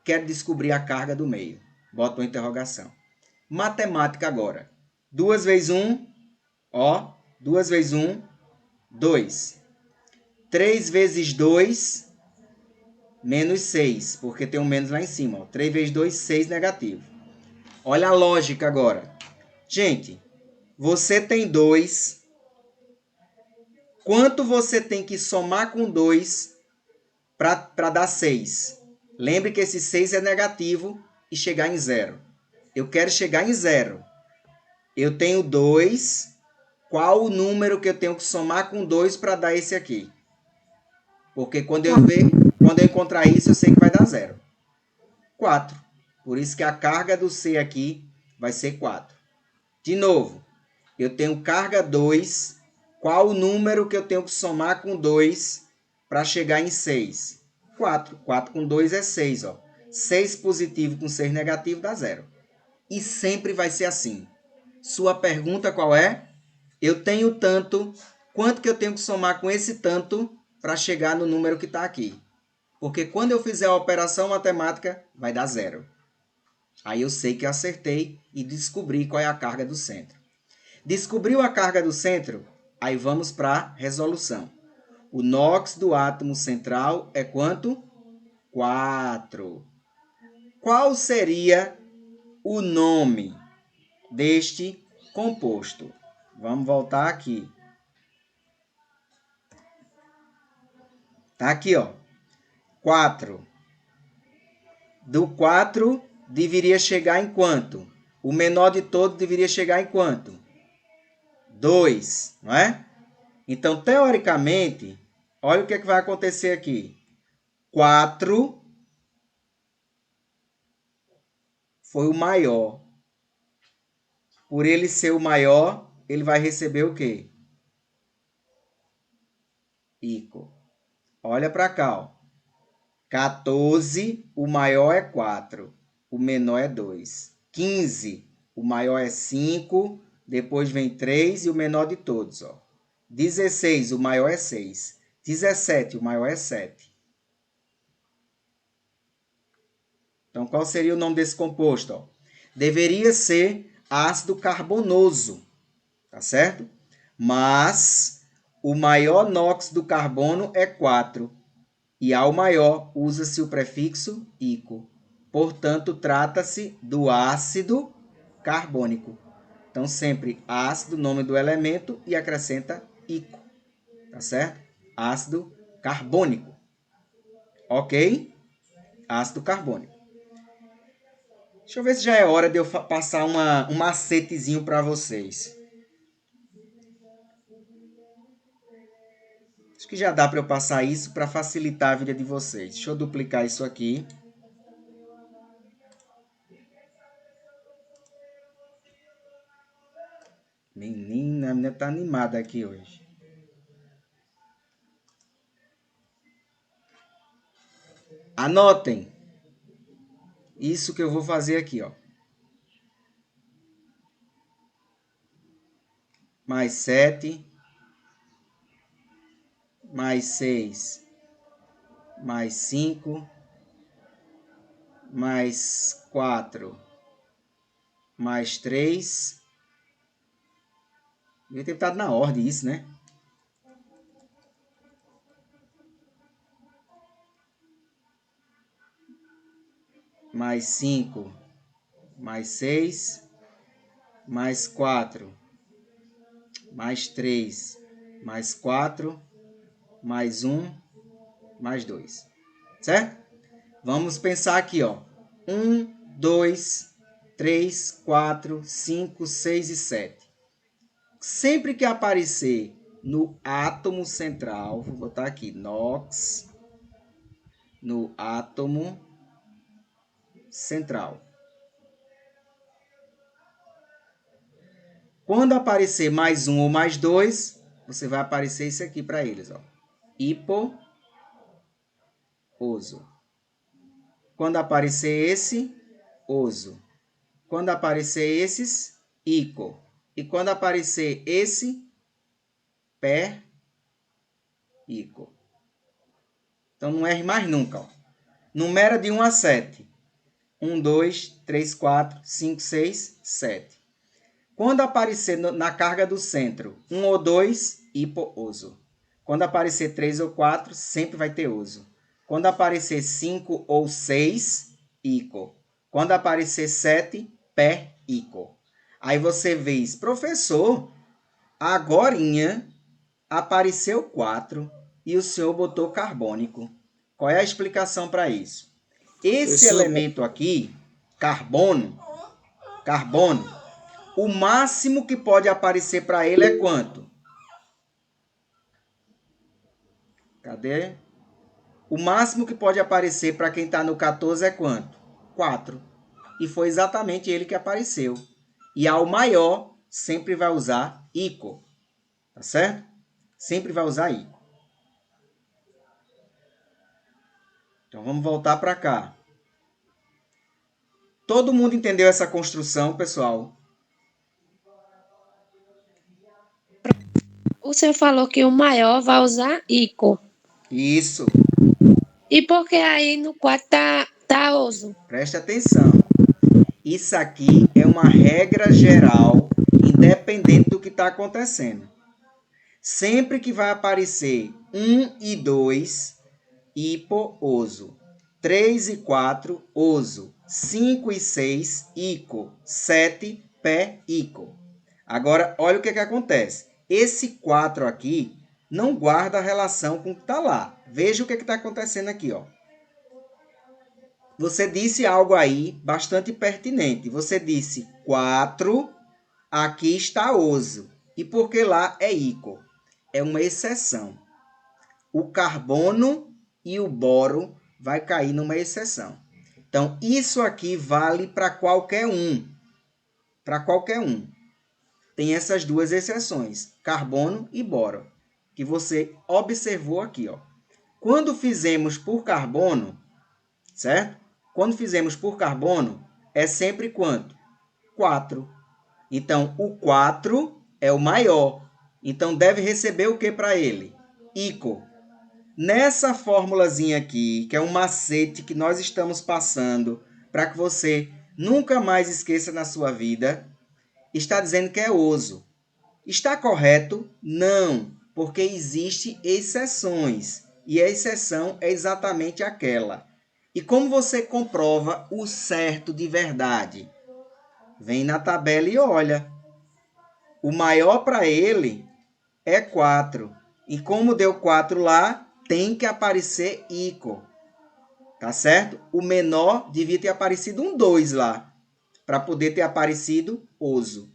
Quero descobrir a carga do meio. Bota uma interrogação. Matemática agora. 2 vezes 1, ó. 2 vezes 1, 2. 3 vezes 2, -6, porque tem um menos lá em cima. Ó. 3 vezes 2, 6 negativo. Olha a lógica agora. Gente, você tem 2. Quanto você tem que somar com 2 para dar 6? Lembre que esse 6 é negativo e chegar em 0. Eu quero chegar em 0. Eu tenho 2. Qual o número que eu tenho que somar com 2 para dar esse aqui? Porque quando eu encontrar isso, eu sei que vai dar 0. 4. Por isso que a carga do C aqui vai ser 4. De novo, eu tenho carga 2. Qual o número que eu tenho que somar com 2 para chegar em 6? 4. 4 com 2 é 6. Ó. 6 positivo com 6 negativo dá 0. E sempre vai ser assim. Sua pergunta qual é? Eu tenho tanto. Quanto que eu tenho que somar com esse tanto para chegar no número que está aqui? Porque quando eu fizer a operação matemática, vai dar 0. Aí eu sei que acertei e descobri qual é a carga do centro. Descobriu a carga do centro? Aí vamos para a resolução. O NOx do átomo central é quanto? 4. Qual seria o nome deste composto? Vamos voltar aqui. Tá aqui, ó. 4. Do 4 deveria chegar em quanto? O menor de todos deveria chegar em quanto? 2, não é? Então, teoricamente, olha o que vai acontecer aqui. 4 foi o maior. Por ele ser o maior, ele vai receber o quê? Ico. Olha para cá, ó. 14, o maior é 4, o menor é 2. 15, o maior é 5, depois vem 3 e o menor de todos, ó. 16, o maior é 6. 17, o maior é 7. Então, qual seria o nome desse composto? Ó? Deveria ser ácido carbonoso, tá certo? Mas o maior NOx do carbono é 4. E ao maior usa-se o prefixo ico. Portanto, trata-se do ácido carbônico. Então, sempre ácido, nome do elemento, e acrescenta ico. Tá certo? Ácido carbônico. Ok? Ácido carbônico. Deixa eu ver se já é hora de eu passar um macetezinho para vocês. Acho que já dá para eu passar isso para facilitar a vida de vocês. Deixa eu duplicar isso aqui. Menina, a menina tá animada aqui hoje. Anotem. Isso que eu vou fazer aqui, ó. Mais 7. Mais 6. Mais 5. Mais 4. Mais 3. Devia ter estado na ordem isso, né? Mais 5, mais 6, mais 4, mais 3, mais 4, mais 1, mais 2. Certo? Vamos pensar aqui, ó. 1, 2, 3, 4, 5, 6 e 7. Sempre que aparecer no átomo central, vou botar aqui, NOx, no átomo central. Quando aparecer mais 1 ou mais 2, você vai aparecer isso aqui para eles, ó. Hiposo. Quando aparecer esse, oso. Quando aparecer esses, ico. E quando aparecer esse, ico. Então não erre mais nunca, ó. Numera de 1 a 7. 1, 2, 3, 4, 5, 6, 7. Quando aparecer na carga do centro 1 ou 2, hipooso. Quando aparecer 3 ou 4, sempre vai ter oso. Quando aparecer 5 ou 6, ico. Quando aparecer 7, ico. Aí você vê, professor, agorinha apareceu 4 e o senhor botou carbônico. Qual é a explicação para isso? Esse elemento aqui, carbono, carbono, o máximo que pode aparecer para ele é quanto? Cadê? O máximo que pode aparecer para quem está no 14 é quanto? 4. E foi exatamente ele que apareceu. E ao maior, sempre vai usar ICO. Tá certo? Sempre vai usar ICO. Então, vamos voltar para cá. Todo mundo entendeu essa construção, pessoal? O senhor falou que o maior vai usar ICO. Isso. E por que aí no 4 tá oso? Preste atenção. Isso aqui é uma regra geral, independente do que está acontecendo. Sempre que vai aparecer 1 e 2, hipo-oso. 3 e 4, oso. 5 e 6, ico. 7, pé, ico. Agora, olha o que acontece. Esse 4 aqui não guarda a relação com o que está lá. Veja o que está acontecendo aqui, ó. Você disse algo aí bastante pertinente. Você disse 4, aqui está oso. E porque lá é ico. É uma exceção. O carbono e o boro vai cair numa exceção. Então, isso aqui vale para qualquer um. Para qualquer um. Tem essas duas exceções, carbono e boro, que você observou aqui, ó. Quando fizemos por carbono, certo? Quando fizemos por carbono, é sempre quanto? 4. Então, o 4 é o maior. Então, deve receber o que para ele? ICO. Nessa formulazinha aqui, que é um macete que nós estamos passando para que você nunca mais esqueça na sua vida, está dizendo que é oso. Está correto? Não, porque existem exceções. E a exceção é exatamente aquela. E como você comprova o certo de verdade? Vem na tabela e olha. O maior para ele é 4. E como deu 4 lá, tem que aparecer ICO. Tá certo? O menor devia ter aparecido um 2 lá, para poder ter aparecido oso.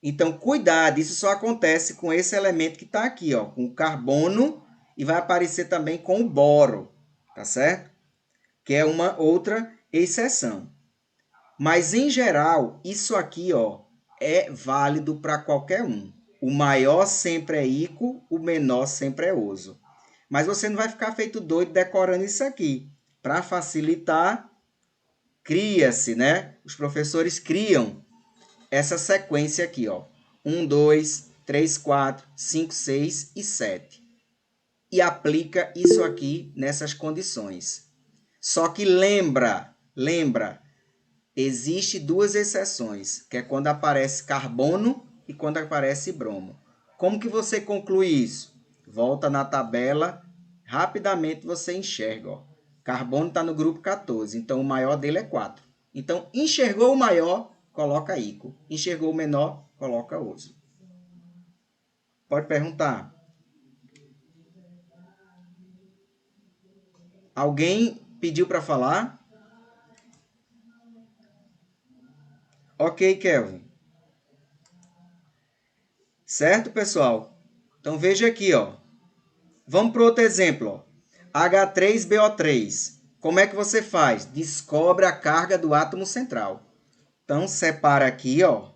Então, cuidado, isso só acontece com esse elemento que está aqui, ó, com o carbono, e vai aparecer também com o boro, tá certo? Que é uma outra exceção. Mas, em geral, isso aqui, ó, é válido para qualquer um. O maior sempre é ICO, o menor sempre é oso. Mas você não vai ficar feito doido decorando isso aqui. Para facilitar, cria-se, né? Os professores criam essa sequência aqui, ó. 1, 2, 3, 4, 5, 6 e 7. E aplica isso aqui nessas condições. Só que lembra, existe duas exceções, que é quando aparece carbono e quando aparece bromo. Como que você conclui isso? Volta na tabela, rapidamente você enxerga, ó. Carbono está no grupo 14, então o maior dele é 4. Então, enxergou o maior, coloca ICO. Enxergou o menor, coloca oso. Pode perguntar. Alguém pediu para falar? Ok, Kelvin. Certo, pessoal? Então, veja aqui, ó. Vamos para outro exemplo, ó. H3BO3. Como é que você faz? Descobre a carga do átomo central. Então, separa aqui, ó.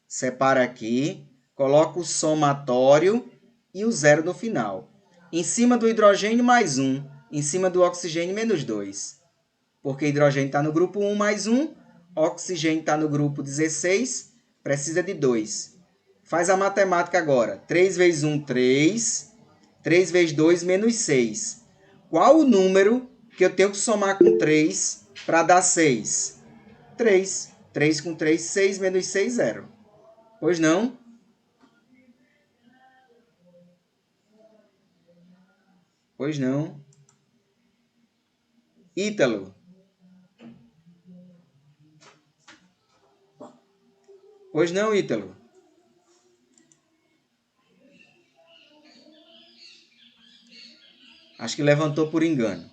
Separa aqui, coloca o somatório e o 0 no final. Em cima do hidrogênio, mais 1. Em cima do oxigênio, menos 2. Porque hidrogênio está no grupo 1, mais 1. Oxigênio está no grupo 16, precisa de 2. Faz a matemática agora. 3 vezes 1, 3. 3 vezes 2, menos 6. Qual o número que eu tenho que somar com 3 para dar 6? 3. 3 com 3, 6 menos 6, 0. Pois não? Pois não. Ítalo. Pois não, Ítalo. Acho que levantou por engano.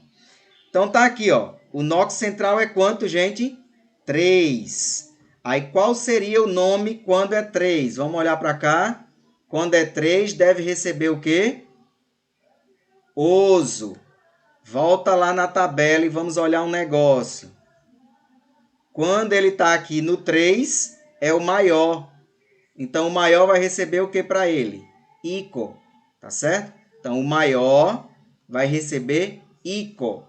Então tá aqui, ó. O NOx central é quanto, gente? 3. Aí, qual seria o nome quando é 3? Vamos olhar para cá. Quando é 3, deve receber o quê? Oso. Volta lá na tabela e vamos olhar um negócio. Quando ele está aqui no 3, é o maior. Então, o maior vai receber o que para ele? Ico. Tá certo? Então, o maior vai receber Ico.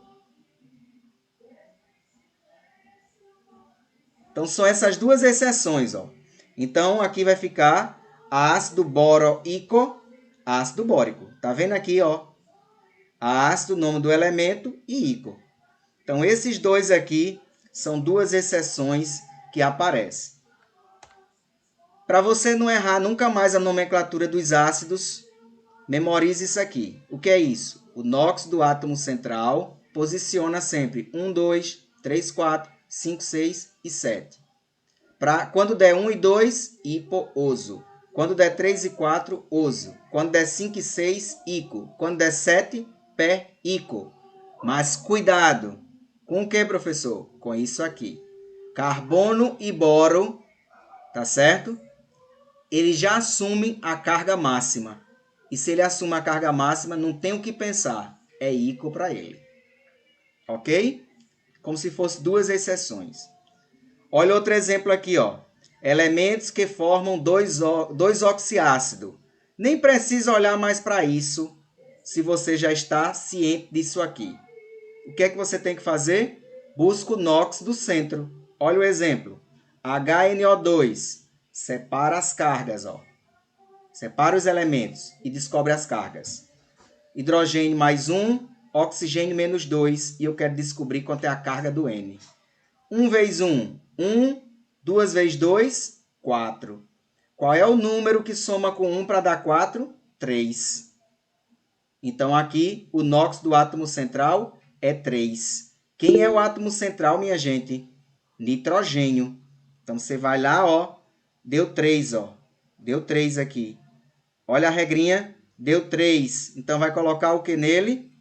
Então, são essas duas exceções, ó. Então, aqui vai ficar ácido boroico, ácido bórico. Tá vendo aqui, ó? Ácido, nome do elemento, e ico. Então, esses dois aqui são duas exceções que aparecem. Para você não errar nunca mais a nomenclatura dos ácidos, memorize isso aqui. O que é isso? O NOx do átomo central posiciona sempre 1, 2, 3, 4, 5, 6 e 7. Quando der 1 e 2, hipo-oso. Quando der 3 e 4, oso. Quando der 5 e 6, ico. Quando der 7, pé-ico. Mas cuidado. Com o que, professor? Com isso aqui. Carbono e boro, tá certo? Eles já assumem a carga máxima. E se ele assume a carga máxima, não tem o que pensar. É ico para ele. Ok? Como se fosse duas exceções. Olha outro exemplo aqui, ó. Elementos que formam dois oxiácidos. Nem precisa olhar mais para isso, se você já está ciente disso aqui. O que é que você tem que fazer? Busca o NOx do centro. Olha o exemplo. HNO2. Separa as cargas, ó. Separa os elementos e descobre as cargas. Hidrogênio mais 1, oxigênio menos 2. E eu quero descobrir quanto é a carga do N. 1 vezes 1, 1. 2 vezes 2, 4. Qual é o número que soma com 1 para dar 4? 3. Então, aqui, o NOx do átomo central é 3. Quem é o átomo central, minha gente? Nitrogênio. Então, você vai lá, ó. Deu 3, ó. Deu 3 aqui. Olha a regrinha. Deu 3. Então, vai colocar o que nele?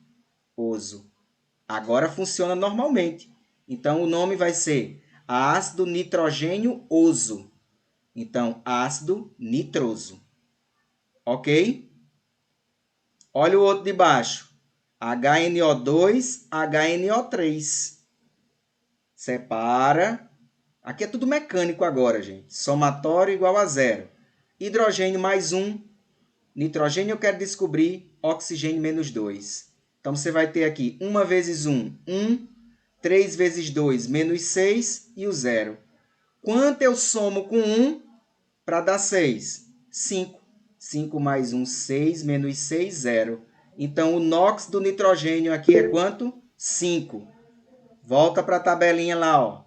Oso. Agora funciona normalmente. Então, o nome vai ser ácido nitrogênio oso. Então, ácido nitroso. Ok? Olha o outro de baixo. HNO2, HNO3. Separa. Aqui é tudo mecânico agora, gente. Somatório igual a 0. Hidrogênio mais 1. Nitrogênio eu quero descobrir. Oxigênio menos 2. Então, você vai ter aqui 1 vezes 1, 1. 3 vezes 2, menos 6 e o 0. Quanto eu somo com 1 para dar 6? 5. 5 mais 1, 6, menos 6, 0. Então, o NOx do nitrogênio aqui é quanto? 5. Volta para a tabelinha lá, ó.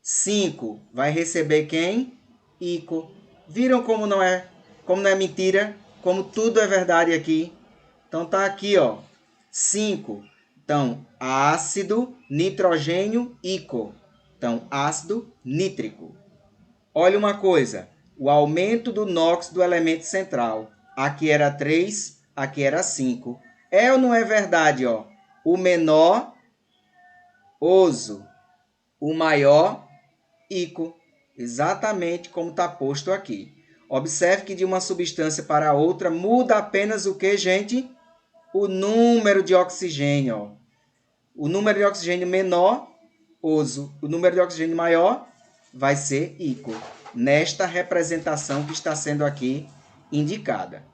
5 vai receber quem? Ico. Viram como não é mentira? Como tudo é verdade aqui. Então, tá aqui, ó. 5. Então, ácido nitrogênio ico. Então, ácido nítrico. Olha uma coisa. O aumento do NOx do elemento central. Aqui era 3, aqui era 5. É ou não é verdade, ó? O menor, oso. O maior, ico. Exatamente como está posto aqui. Observe que de uma substância para outra muda apenas o que, gente? O número de oxigênio. Ó. O número de oxigênio menor, oso. O número de oxigênio maior vai ser ico. Nesta representação que está sendo aqui indicada.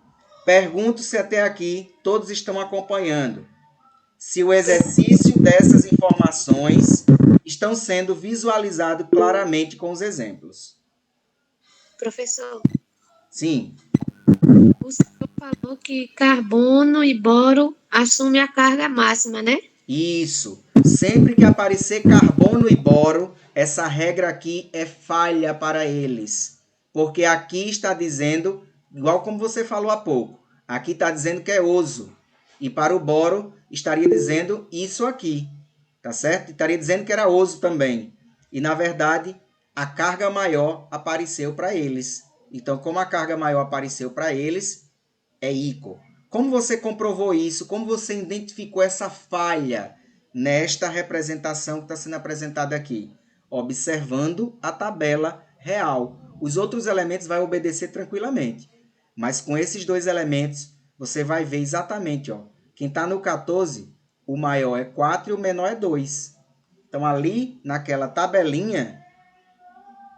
Pergunto se até aqui todos estão acompanhando. Se o exercício dessas informações estão sendo visualizados claramente com os exemplos. Professor, Sim. o senhor falou que carbono e boro assumem a carga máxima, né? Isso. Sempre que aparecer carbono e boro, essa regra aqui é falha para eles. Porque aqui está dizendo, igual como você falou há pouco, aqui está dizendo que é oso. E para o boro, estaria dizendo isso aqui. Tá certo? Estaria dizendo que era oso também. E, na verdade, a carga maior apareceu para eles. Então, como a carga maior apareceu para eles, é ico. Como você comprovou isso? Como você identificou essa falha nesta representação que está sendo apresentada aqui? Observando a tabela real. Os outros elementos vai obedecer tranquilamente. Mas com esses dois elementos, você vai ver exatamente, ó. Quem está no 14, o maior é 4 e o menor é 2. Então, ali, naquela tabelinha,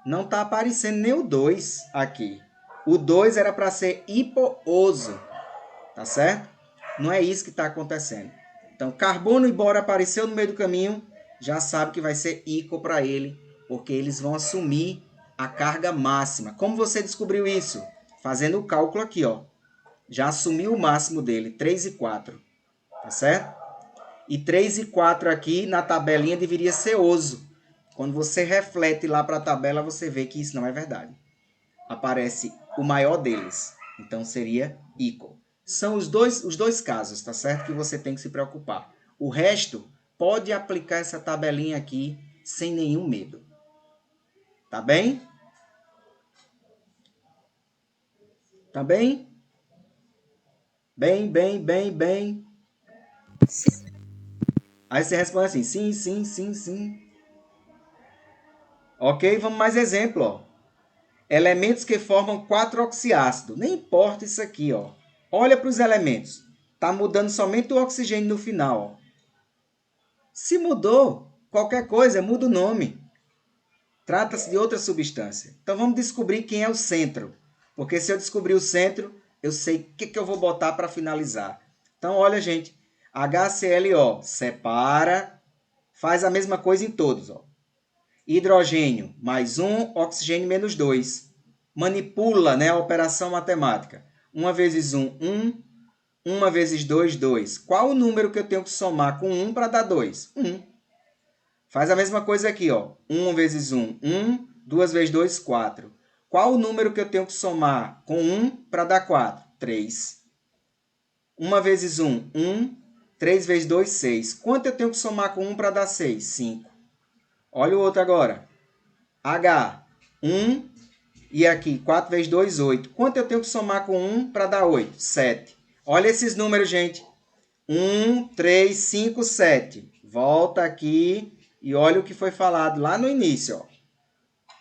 não está aparecendo nem o 2 aqui. O 2 era para ser hipooso, tá certo? Não é isso que está acontecendo. Então, carbono e boro apareceu no meio do caminho, já sabe que vai ser ico para ele, porque eles vão assumir a carga máxima. Como você descobriu isso? Fazendo o cálculo aqui, ó. Já assumiu o máximo dele, 3 e 4, tá certo? E 3 e 4 aqui na tabelinha deveria ser oso. Quando você reflete lá para a tabela, você vê que isso não é verdade. Aparece o maior deles. Então, seria ico. São os dois casos, tá certo? Que você tem que se preocupar. O resto, pode aplicar essa tabelinha aqui sem nenhum medo. Tá bem? Tá bem? Bem. Aí você responde assim, sim. Ok, vamos mais exemplo, ó. Elementos que formam 4-oxiácido. Nem importa isso aqui, ó. Olha para os elementos. Tá mudando somente o oxigênio no final, ó. Se mudou, qualquer coisa, muda o nome. Trata-se de outra substância. Então vamos descobrir quem é o centro. Porque se eu descobrir o centro, eu sei o que eu vou botar para finalizar. Então olha, gente. HClO separa, faz a mesma coisa em todos, ó. Hidrogênio mais 1, oxigênio menos 2. Manipula, né, a operação matemática. 1 vezes 1, 1. 1 vezes 2, 2. Qual o número que eu tenho que somar com 1 para dar 2? 1. Faz a mesma coisa aqui, ó. 1 vezes 1, 1. 2 vezes 2, 4. Qual o número que eu tenho que somar com 1 para dar 4? 3. 1 vezes 1, 1. 3 vezes 2, 6. Quanto eu tenho que somar com 1 para dar 6? 5. Olha o outro agora. H, 1. E aqui, 4 vezes 2, 8. Quanto eu tenho que somar com 1 para dar 8? 7. Olha esses números, gente. 1, 3, 5, 7. Volta aqui e olha o que foi falado lá no início, ó.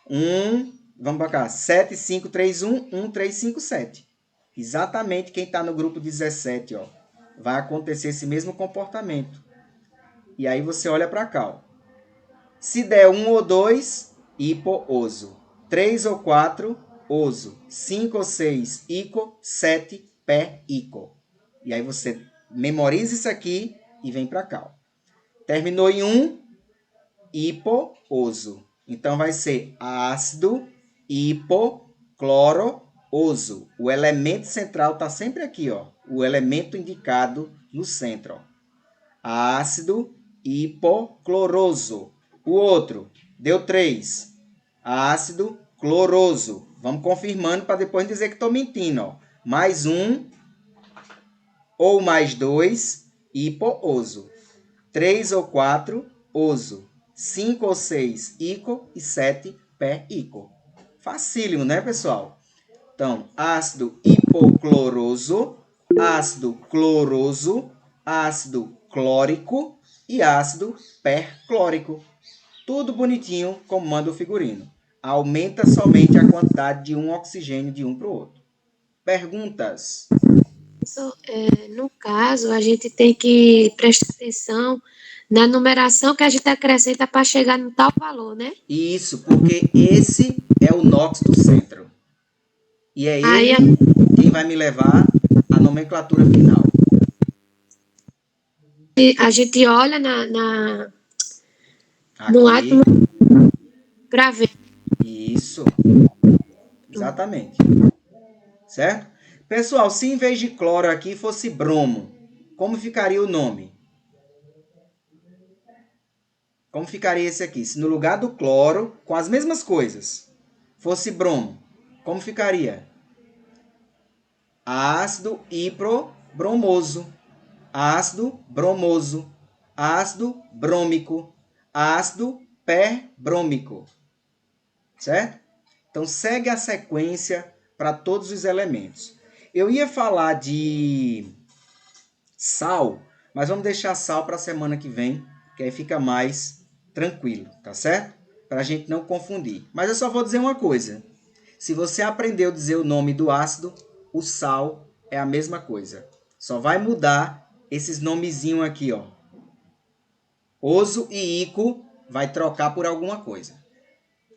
1, vamos para cá. 7, 5, 3, 1. 1, 3, 5, 7. Exatamente quem está no grupo 17, ó. Vai acontecer esse mesmo comportamento. E aí você olha para cá, ó. Se der 1 ou 2, hipooso. 3 ou 4, oso. 5 ou 6, ico. 7, pé-ico. E aí você memoriza isso aqui e vem para cá. Ó. Terminou em 1, hipooso. Então vai ser ácido hipoclorooso. O elemento central está sempre aqui, ó. O elemento indicado no centro. Ó. Ácido hipocloroso. O outro, deu 3. Ácido cloroso. Vamos confirmando para depois dizer que estou mentindo. Ó. Mais 1 ou mais 2, hipooso. 3 ou 4, oso. 5 ou 6, ico. E 7, pé-ico. Facílimo, né, pessoal? Então, ácido hipocloroso, ácido cloroso, ácido clórico e ácido perclórico. Tudo bonitinho, como manda o figurino. Aumenta somente a quantidade de um oxigênio de um para o outro. Perguntas? No caso, a gente tem que prestar atenção na numeração que a gente acrescenta para chegar no tal valor, né? Isso, porque esse é o NOx do centro. E é ele quem vai me levar à nomenclatura final. A gente olha no átomo para ver. Isso. Exatamente. Certo? Pessoal, se em vez de cloro aqui fosse bromo, como ficaria o nome? Como ficaria esse aqui? Se no lugar do cloro, com as mesmas coisas, fosse bromo, como ficaria? Ácido hiprobromoso, ácido bromoso, ácido brômico, ácido perbrômico. Certo? Então, segue a sequência para todos os elementos. Eu ia falar de sal, mas vamos deixar sal para a semana que vem, que aí fica mais tranquilo, tá certo? para a gente não confundir. Mas eu só vou dizer uma coisa. Se você aprendeu a dizer o nome do ácido, o sal é a mesma coisa. Só vai mudar esses nomezinhos aqui, ó. Oso e ico vai trocar por alguma coisa.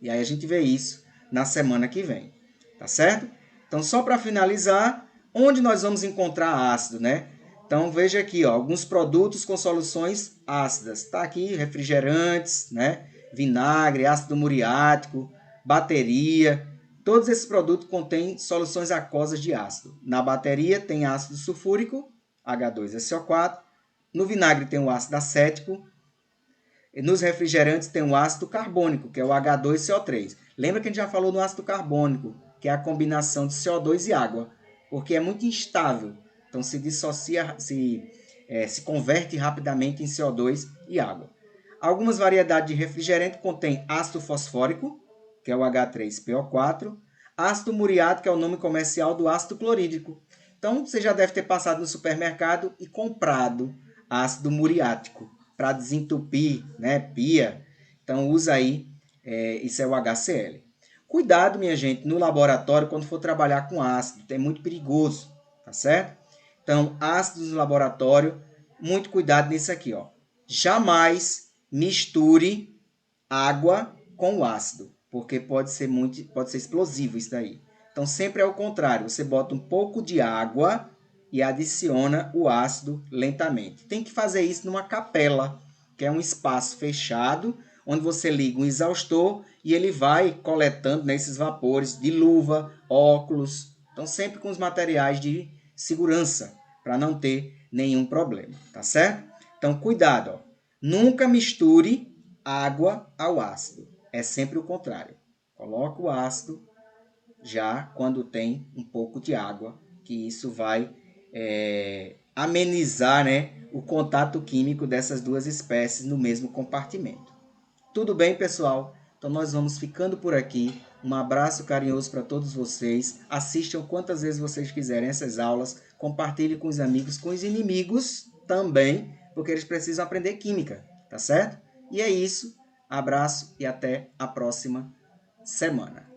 E aí a gente vê isso na semana que vem. Tá certo? Então, só para finalizar, onde nós vamos encontrar ácido, né? Então, veja aqui, ó, alguns produtos com soluções ácidas. Está aqui refrigerantes, né? Vinagre, ácido muriático, bateria. Todos esses produtos contêm soluções aquosas de ácido. Na bateria tem ácido sulfúrico, H2SO4. No vinagre tem o ácido acético. E nos refrigerantes tem o ácido carbônico, que é o H2CO3. Lembra que a gente já falou do ácido carbônico, que é a combinação de CO2 e água, porque é muito instável. Então se dissocia, se converte rapidamente em CO2 e água. Algumas variedades de refrigerante contêm ácido fosfórico, que é o H3PO4, ácido muriático, que é o nome comercial do ácido clorídrico. Então você já deve ter passado no supermercado e comprado ácido muriático para desentupir, né, pia. Então usa aí, isso é o HCl. Cuidado, minha gente, no laboratório quando for trabalhar com ácido, é muito perigoso, tá certo? Então, ácidos no laboratório, muito cuidado nisso aqui, ó. Jamais misture água com o ácido, porque pode ser explosivo isso daí. Então, sempre é o contrário, você bota um pouco de água e adiciona o ácido lentamente. Tem que fazer isso numa capela, que é um espaço fechado, onde você liga um exaustor e ele vai coletando esses vapores de luva, óculos. Então, sempre com os materiais de segurança, para não ter nenhum problema, tá certo? Então, cuidado, ó. Nunca misture água ao ácido. É sempre o contrário. Coloca o ácido já quando tem um pouco de água, que isso vai amenizar, né, o contato químico dessas duas espécies no mesmo compartimento. Tudo bem, pessoal? Então nós vamos ficando por aqui. Um abraço carinhoso para todos vocês. Assistam quantas vezes vocês quiserem essas aulas. Compartilhem com os amigos, com os inimigos também, porque eles precisam aprender química, tá certo? E é isso. Abraço e até a próxima semana.